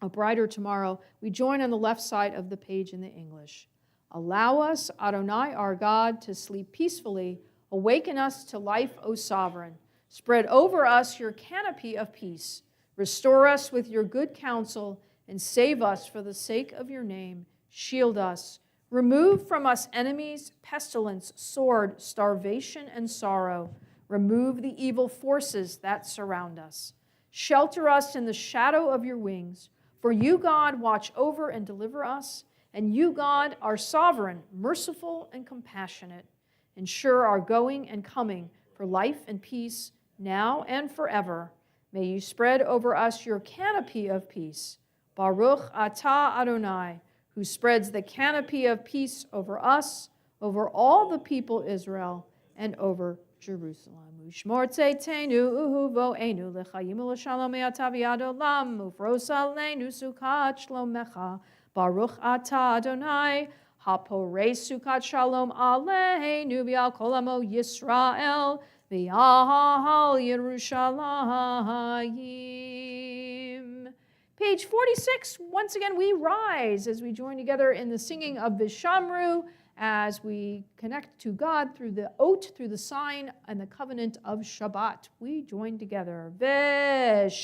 D: a brighter tomorrow. We join on the left side of the page in the English. Allow us, Adonai, our God, to sleep peacefully. Awaken us to life, O Sovereign. Spread over us your canopy of peace. Restore us with your good counsel and save us for the sake of your name. Shield us. Remove from us enemies, pestilence, sword, starvation, and sorrow. Remove the evil forces that surround us. Shelter us in the shadow of your wings. For you, God, watch over and deliver us. And you, God, are sovereign, merciful, and compassionate. Ensure our going and coming for life and peace now and forever. May you spread over us your canopy of peace. Baruch atah Adonai, who spreads the canopy of peace over us, over all the people Israel, and over Jerusalem. Ushmor tzeitenu uhuvoenu lechayim u'l'shalom me'ata v'yad olam ufros aleinu sukat shlomecha. Baruch atah Adonai, haporei sukat shalom aleinu v'al kol amo Yisrael v'al Yerushalayim. Page 46, once again, we rise as we join together in the singing of Vishamru as we connect to God through the oath, through the sign and the covenant of Shabbat. We join together. Vishamru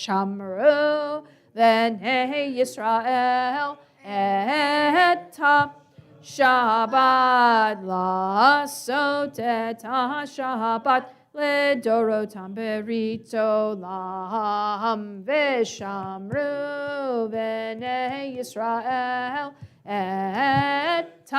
D: v'nei Yisrael et Shabbat la'asot et Shabbat לדורותם ברית עולם, ושמרו בני ישראל את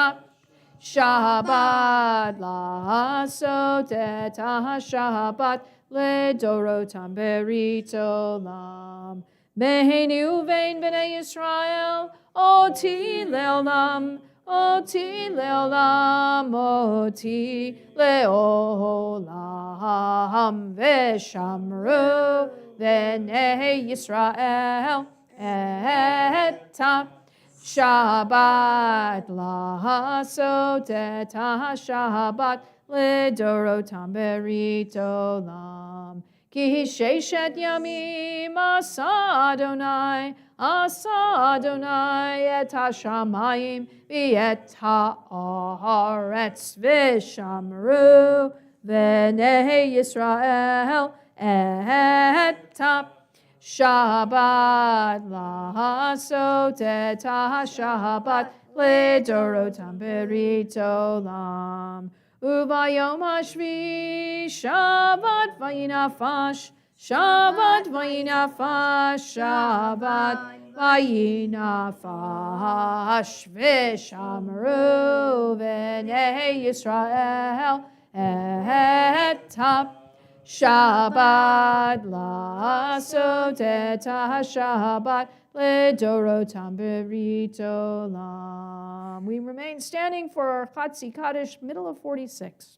D: השבת, לעשות את השבת לדורותם ברית עולם. ביני ובין בני ישראל אותי לעולם, אותי לעולם, אותי לעולם, ושמרו בני ישראל את השבת, לעשות את השבת לדורותם ברית עולם. כי ששת ימים עשה אדוני את השמיים ואת הארץ, ושמרו בני ישראל את השבת, לעשות את השבת לדורותם ברית עולם. וביום השביעי שבת וינפש, שבת וינפש, שבת וינפש, ושמרו בני ישראל את השבת, לעשות את השבת לדורותם ברית olam. We remain standing for our Chatzi Kaddish, middle of 46.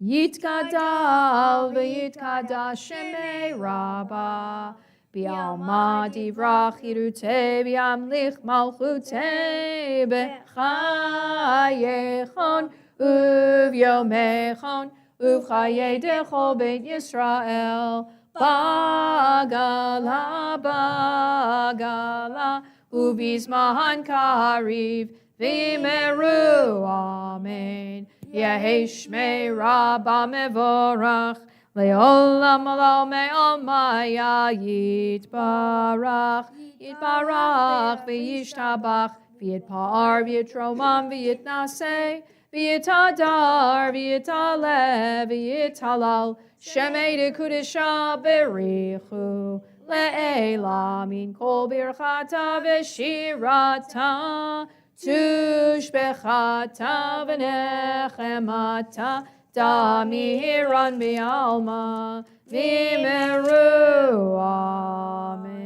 D: Yitkadal v'yitkadash shemei Rabbah, B'alma divrach yirutei v'yamlich malchutei b'chayechon uv'yomechon uv'chayei dechol beit Yisrael Bagala, bagala, ubizman kariv, v'imeru, amen. Yehi shmei Rabbah mevorach, le'olam olam me'almaya yitbarach, yitbarach, v'yishtabach, v'yitpar, v'yitromam, v'yitnaseh, v'yitadar, v'yitaleh, v'yitalal, Shemei de Kudesha berichu le'ela min kol birchata v'shirata tushbechata v'nechemata damiran bi'alma v'imeru. Amen.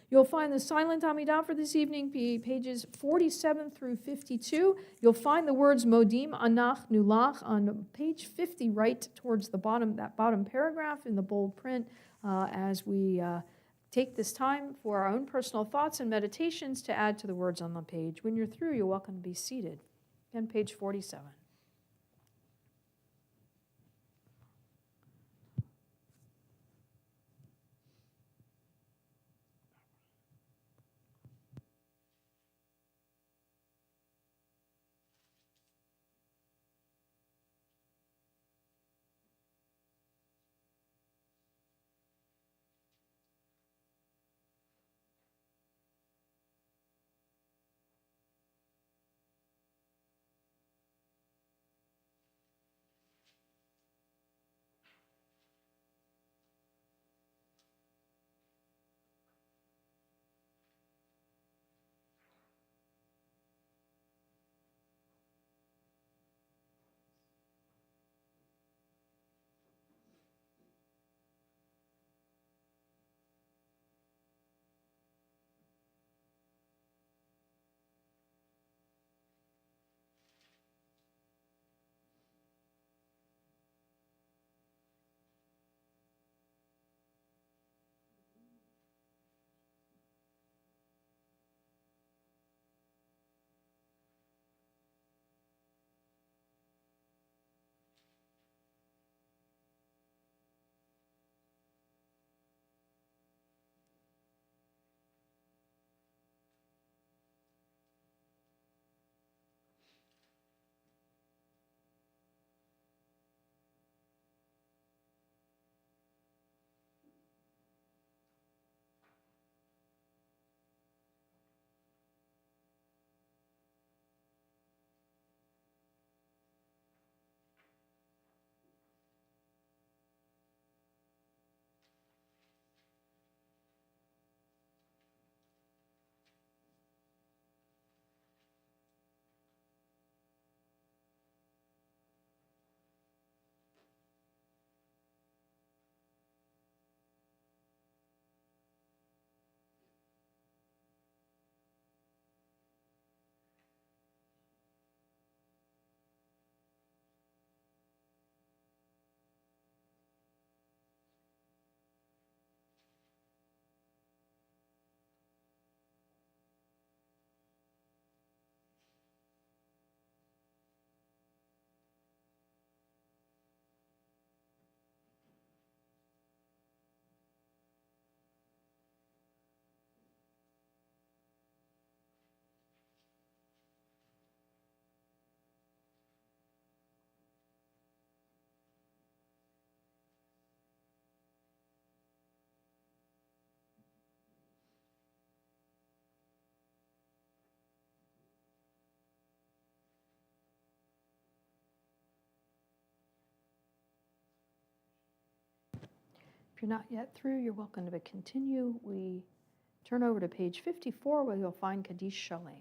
D: You'll find the silent Amidah for this evening, pages 47 through 52. You'll find the words Modim, Anach, Nulach on page 50, right towards the bottom, that bottom paragraph in the bold print, as we take this time for our own personal thoughts and meditations to add to the words on the page. When you're through, you're welcome to be seated. Again, page 47. If you're not yet through, you're welcome to continue. We turn over to page 54 where you'll find Kaddish Shalem.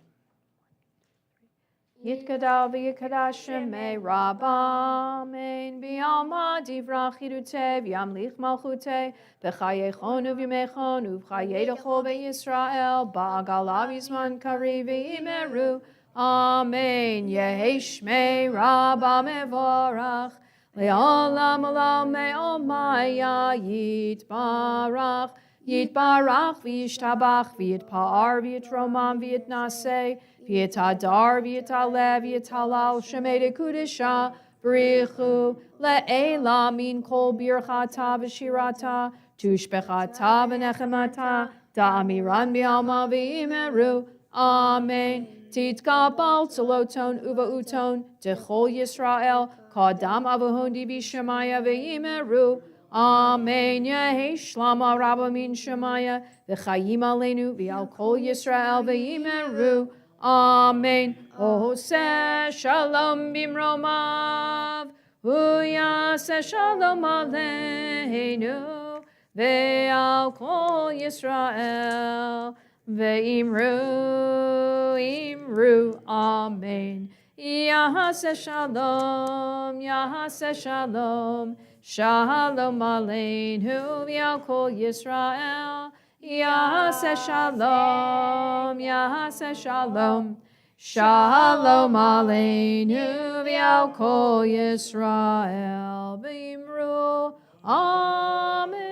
D: Yitgadal v'yikadash shemei Rabba, amen. B'yalma divra chirutei, v'yamlich malchutei, b'chayechon uv'yimechon, uv'chayedachol v'Yisrael, ba'agalav yizman kari v'imeru, amen. Yehi shmei Rabba mevorach, le'olam olam me'omaya yitbarach, yitbarach v'yishtabach, v'yitpa'ar v'yitromam v'yitnaseh, V'yitadar, v'yitalev, v'yitalal, shemei dekudesha, b'richu, le'ela min kol birchata v'shirata, tushbechata v'nechemata, da'amiran b'alma v'imeru, amen. Titkabal tzeloton uva'uton, dechol Yisrael, kadam avuhon divi shemaya v'imeru, amen. Yehi shlama rabba min shemaya, v'chayim aleinu, v'al kol Yisrael v'imeru, amen. Oseh shalom bimromav, uyaseh shalom aleinu, ve'al kol Yisrael, ve'imru, imru, amen. Yaseh shalom, shalom aleinu, ve'al kol Yisrael, Yaseh shalom, shalom aleinu v'al kol Yisrael v'imru, amen.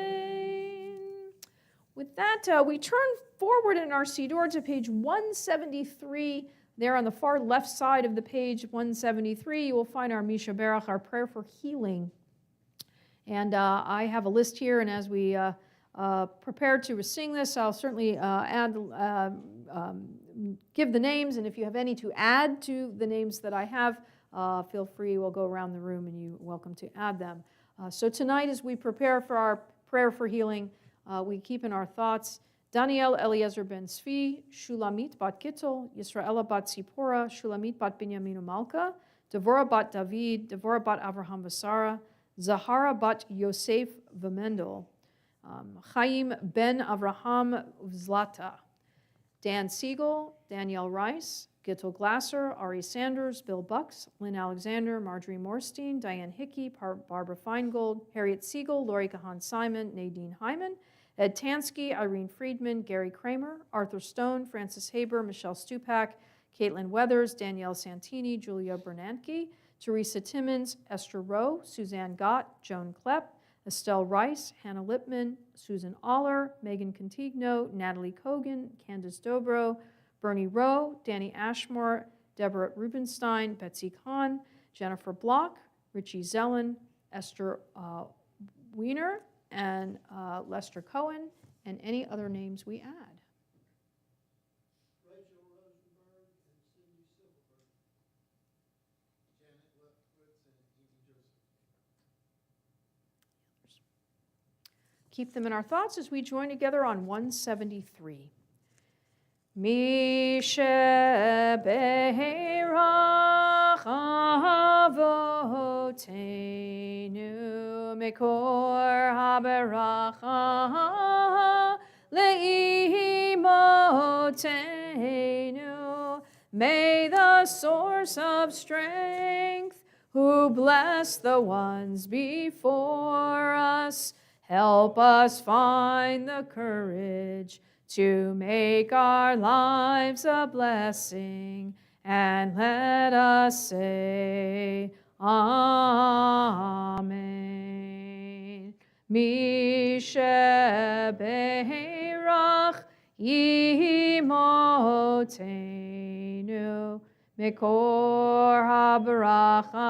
D: With that, we turn forward in our Siddur to page 173. There on the far left side of the page, 173, you will find our Misha Berach, our prayer for healing. And I have a list here, and as we prepared to sing this, I'll certainly give the names, and if you have any to add to the names that I have, feel free. We'll go around the room, and you're welcome to add them. So tonight, as we prepare for our prayer for healing, we keep in our thoughts Daniel Eliezer ben Tzvi, Shulamit bat Gittel, Yisraela bat Zipporah, Shulamit bat Binyamin Malka, Devorah bat David, Devorah bat Avraham v'Sara, Zahara bat Yosef v'Mendel, Chaim ben Avraham Zlata, Dan Siegel, Danielle Rice, Gittel Glasser, Ari Sanders, Bill Bucks, Lynn Alexander, Marjorie Morstein, Diane Hickey, Barbara Feingold, Harriet Siegel, Lori Kahan Simon, Nadine Hyman, Ed Tansky, Irene Friedman, Gary Kramer, Arthur Stone, Francis Haber, Michelle Stupak, Caitlin Weathers, Danielle Santini, Julia Bernanke, Teresa Timmons, Esther Rowe, Suzanne Gott, Joan Klepp, Estelle Rice, Hannah Lipman, Susan Aller, Megan Contigno, Natalie Kogan, Candace Dobro, Bernie Rowe, Danny Ashmore, Deborah Rubenstein, Betsy Kahn, Jennifer Block, Richie Zellen, Esther Wiener, and Lester Cohen, and any other names we add. Keep them in our thoughts as we join together on 173. Mishe be'erach avoteinu mekor haberacha le'imotenu. May the source of strength, who bless the ones before us, help us find the courage to make our lives a blessing, and let us say, Amen. Mishe be'erach imotenu mekor haberacha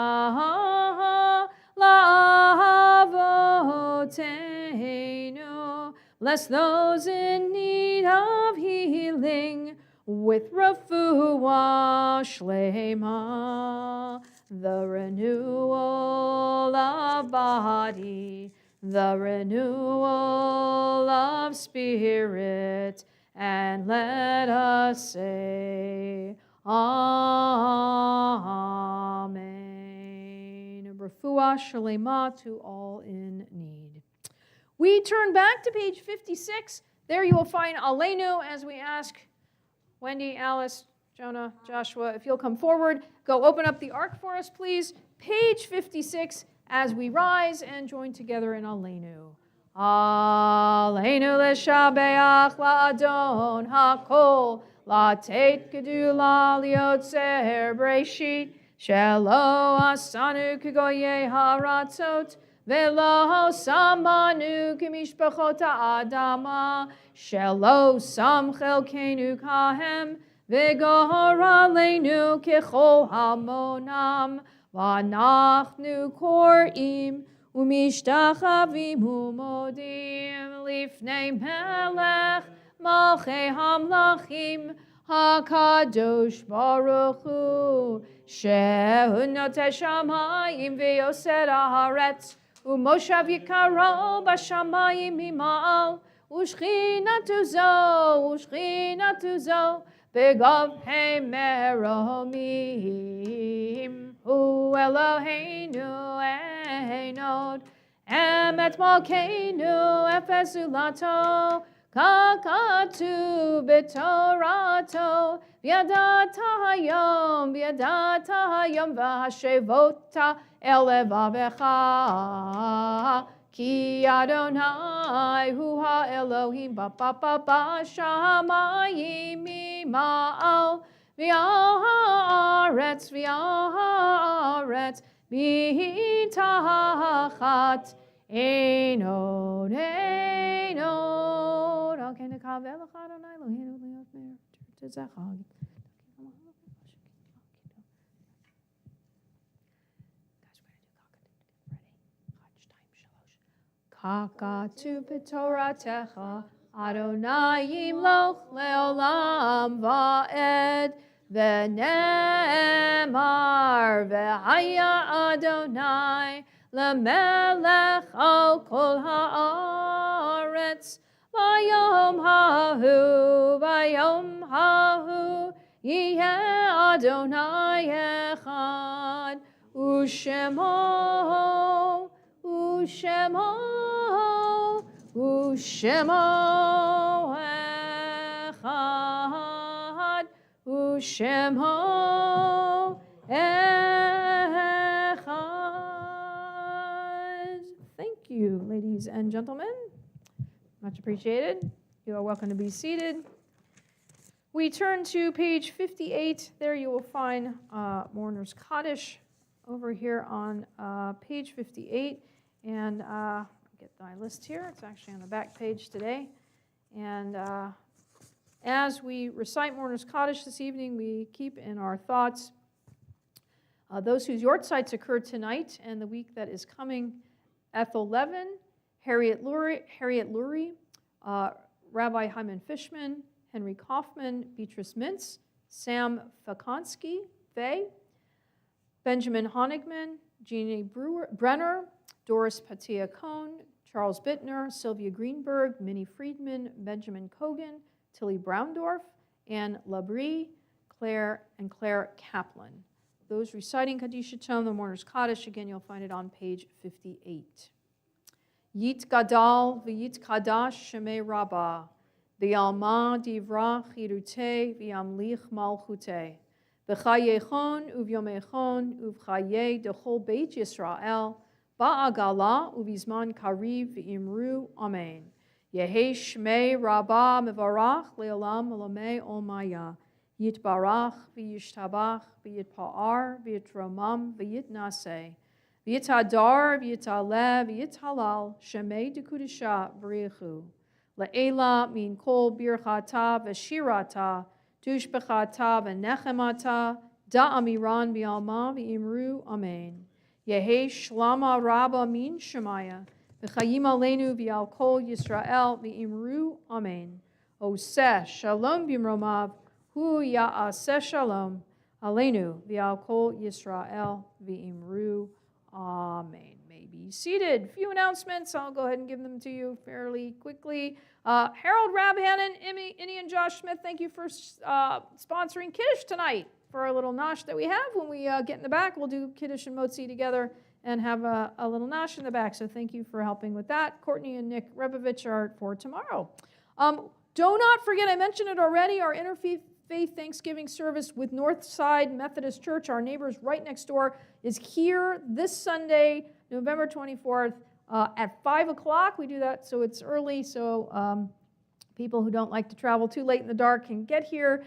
D: la'avotenu. Bless those in need of healing with refuah shlema, the renewal of body, the renewal of spirit, and let us say, Amen. Refuah shlema to all in need. We turn back to page 56. There you will find Aleinu as we ask Wendy, Alice, Jonah, Joshua, if you'll come forward. Go open up the ark for us, please. Page 56 as we rise and join together in Aleinu. Aleinu l'shabeach la'adon ha'kol la'tet gedula liotzer breshit shelo asanu k'goyei haratzot velo samanu k'mishpachot ha'adama shelo sam chelkenu kahem v'gohor aleinu k'chol hamonam v'anachnu kor'im ומשתחווים ומודים לפני מלך מלכי המלכים הקדוש ברוך הוא שהוא נוטה שמיים ויוסר הארץ ומושב יקרו בשמיים ממעל ושכינתו זו בגבהי מרומים הוא אלוהינו אין עוד אמת מלכנו אפס זולתו כך כתוב בתורתו וידעת היום והשבות אל לבבך כי אדוני הוא האלוהים בשמיים ממעל והארץ מתחת אין עוד על כן נקווה לך אדוני אלוהינו להיות מאיר תזכר כך כתוב בתורתך אדוני ימלוך לעולם ועד ונאמר והיה אדוני למלך על כל הארץ ביום ההוא יהיה אדוני אחד ושמו אחד ושמו אחד. Thank you, ladies and gentlemen. Much appreciated. You are welcome to be seated. We turn to page 58. There you will find Mourner's Kaddish over here on page 58. And get my list here. It's actually on the back page today. And as we recite Mourner's Kaddish this evening, we keep in our thoughts those whose yortzites occur tonight and the week that is coming: Ethel Levin, Harriet Lurie, Rabbi Hyman Fishman, Henry Kaufman, Beatrice Mintz, Sam Fakonsky, Faye, Benjamin Honigman, Jeannie Brenner, Doris Patia Cohn, Charles Bittner, Sylvia Greenberg, Minnie Friedman, Benjamin Kogan, Tilly Browndorf, Anne Labrie, Claire Kaplan. Those reciting Kaddish Tome, the Mourner's Kaddish, again, you'll find it on page 58. Yit Gadal v'yit Kadash Shemei Rabbah, v'yalma divra chirute v'yamlich malchute, v'chayechon uvyomechon uvchaye dechol beit Yisrael, ba'agala uvizman kariv v'imru amen. Yehi Shmei Rabbah mevarach le'olam olamei olmaya. Yitbarach v'yishtabach v'yitpa'ar v'yitromam v'yitnaseh. V'yitadar v'yitaleh v'yithalal Shemei dekudisha v'richu. Le'ela min kol birchata v'shirata tushbechata v'nechemata da'amiran v'alma v'imru amen. Yehi shlama rabba min shemaya v'chayim aleinu v'al kol Yisrael v'imru amen. Oseh shalom b'imromav hu ya'aseh shalom aleinu v'al kol Yisrael v'imru amen. May be seated. Few announcements. I'll go ahead and give them to you fairly quickly. Harold Rabhannon, Innie and Josh Smith, thank you for sponsoring Kiddush tonight for our little nosh that we have. When we get in the back, we'll do Kiddush and Motzi together, and have a little nosh in the back. So thank you for helping with that. Courtney and Nick Rebovich are for tomorrow. Do not forget, I mentioned it already, our interfaith Thanksgiving service with Northside Methodist Church, our neighbors right next door, is here this Sunday, November 24th at 5 o'clock. We do that so it's early, so people who don't like to travel too late in the dark can get here.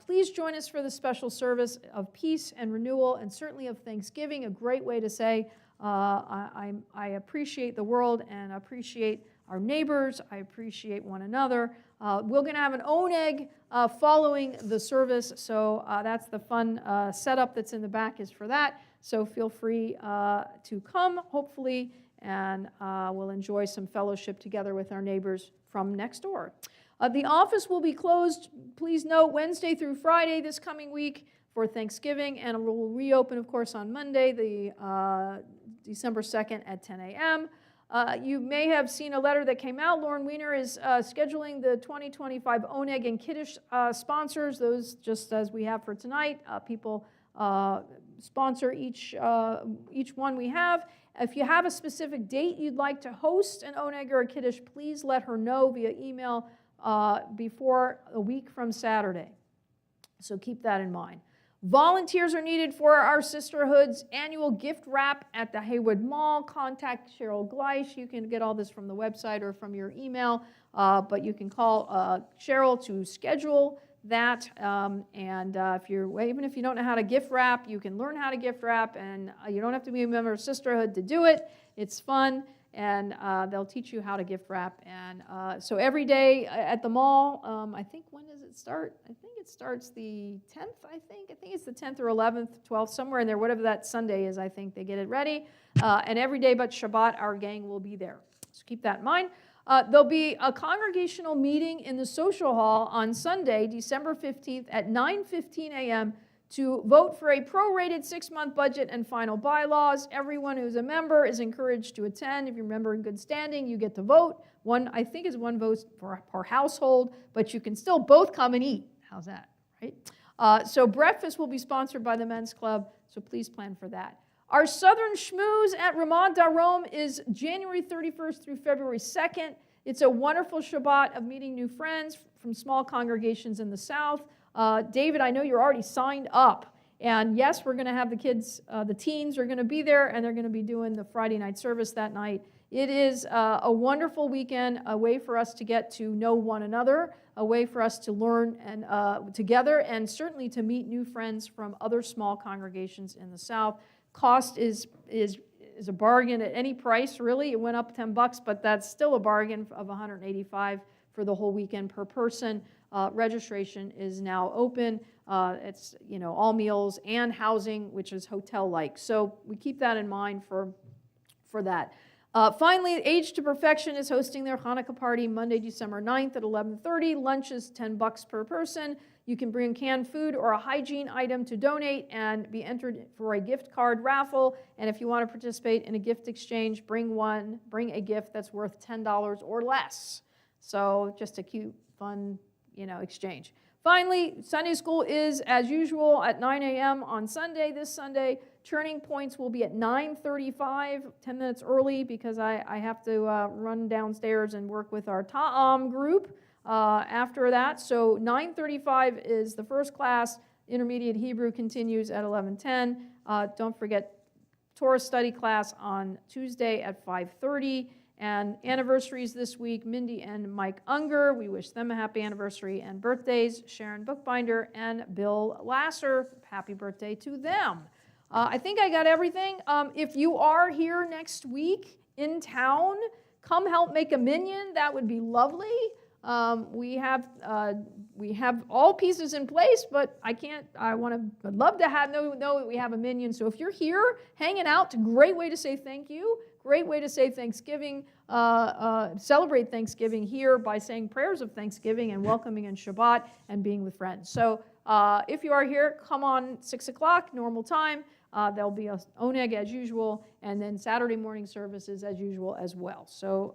D: Please join us for the special service of peace and renewal, and certainly of Thanksgiving, a great way to say, I appreciate the world and appreciate our neighbors, I appreciate one another. We're going to have an oneg following the service, so that's the fun setup that's in the back is for that. So feel free to come, hopefully, and we'll enjoy some fellowship together with our neighbors from next door. The office will be closed, please note, Wednesday through Friday this coming week for Thanksgiving, and it will reopen, of course, on Monday, the December 2nd at 10 a.m. You may have seen a letter that came out. Lauren Weiner is scheduling the 2025 Oneg and Kiddush sponsors, those just as we have for tonight. People sponsor each one we have. If you have a specific date you'd like to host an Oneg or a Kiddush, please let her know via email before a week from Saturday. So keep that in mind. Volunteers are needed for our Sisterhood's annual gift wrap at the Haywood Mall. Contact Cheryl Gleish. You can get all this from the website or from your email, but you can call Cheryl to schedule that. Even if you don't know how to gift wrap, you can learn how to gift wrap, and you don't have to be a member of Sisterhood to do it. It's fun, and they'll teach you how to gift wrap. And so every day at the mall, I think, when does it start? I think it starts the 10th, I think it's the 10th or 11th, 12th, somewhere in there, whatever that Sunday is, I think they get it ready. And every day but Shabbat, our gang will be there. So keep that in mind. There'll be a congregational meeting in the social hall on Sunday, December 15th at 9:15 a.m. to vote for a prorated 6-month budget and final bylaws. Everyone who's a member is encouraged to attend. If you're a member in good standing, you get to vote. I think is one vote per household, but you can still both come and eat. How's that, right? So breakfast will be sponsored by the Men's Club, so please plan for that. Our Southern Schmooze at Ramad Darom is January 31st through February 2nd. It's a wonderful Shabbat of meeting new friends from small congregations in the South. David, I know you're already signed up. And yes, we're going to have the kids, the teens are going to be there, and they're going to be doing the Friday night service that night. It is a wonderful weekend, a way for us to get to know one another, a way for us to learn and together, and certainly to meet new friends from other small congregations in the South. Cost is a bargain at any price, really. It went up $10, but that's still a bargain of $185 for the whole weekend per person. Registration is now open. It's all meals and housing, which is hotel-like. So we keep that in mind for that. Finally, Age to Perfection is hosting their Hanukkah party Monday, December 9th at 11:30. Lunch is $10 per person. You can bring canned food or a hygiene item to donate and be entered for a gift card raffle. And if you want to participate in a gift exchange, bring a gift that's worth $10 or less. So just a cute, fun, exchange. Finally, Sunday school is, as usual, at 9 a.m. on Sunday, this Sunday. Turning points will be at 9:35, 10 minutes early, because I have to run downstairs and work with our Ta'am group after that. So 9:35 is the first class. Intermediate Hebrew continues at 11:10. Don't forget Torah study class on Tuesday at 5:30. And anniversaries this week, Mindy and Mike Unger, we wish them a happy anniversary, and birthdays, Sharon Bookbinder and Bill Lasser, happy birthday to them. I think I got everything. If you are here next week in town, come help make a minyan. That would be lovely. We have all pieces in place, but I'd love to know that we have a minyan. So if you're here hanging out, it's a great way to say thank you. Great way to say Thanksgiving, celebrate Thanksgiving here by saying prayers of Thanksgiving and welcoming in Shabbat and being with friends. So if you are here, come on 6 o'clock, normal time. There'll be a oneg as usual, and then Saturday morning services as usual as well. So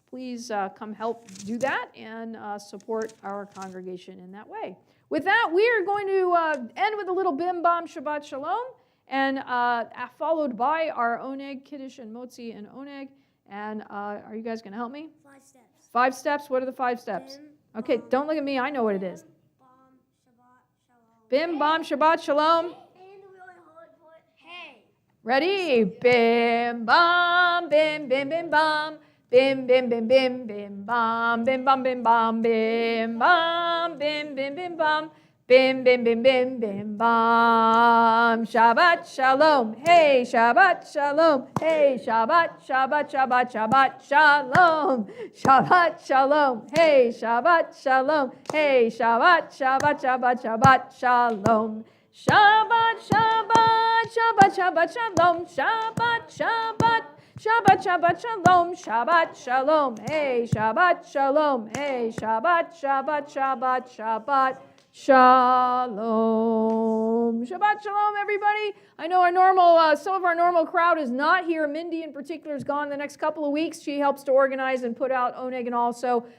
D: please come help do that and support our congregation in that way. With that, we are going to end with a little bim bam Shabbat Shalom. and followed by our oneg, kiddush, and motzi, and oneg. And are you guys going to help me?
B: 5 steps.
D: 5 steps? What are the 5 steps? Okay, don't look at me. I know what it is.
B: Bim, bam, Shabbat, shalom.
D: Bim, bam, Shabbat, shalom.
B: And we only hold for hey.
D: Ready? Bim, bam, bim, bim, bim, bam. Bim, bim, bim, bim, bim, bam. Bim, bam, bim, bam, bim, bam. Bim, bim, bim, bam. Bim, bim, bim, bim, bim, bam. Shabbat shalom. Hey, Shabbat shalom. Hey, Shabbat, Shabbat, Shabbat, Shabbat shalom. Shabbat shalom. Hey, Shabbat shalom. Hey, Shabbat, Shabbat, Shabbat, Shabbat shalom. Shabbat, Shabbat, Shabbat, Shabbat shalom. Shabbat, Shabbat. Shabbat, Shabbat, shalom, Shabbat, shalom, hey, Shabbat, shalom, hey, Shabbat, Shabbat, Shabbat, Shabbat, shalom. Shabbat, shalom, everybody. I know some of our normal crowd is not here. Mindy in particular is gone the next couple of weeks. She helps to organize and put out oneg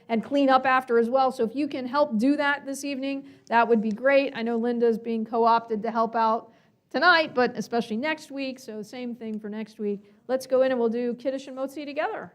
D: and clean up after as well. So if you can help do that this evening, that would be great. I know Linda's being co-opted to help out tonight, but especially next week, so same thing for next week. Let's go in and we'll do Kiddush and Motzi together.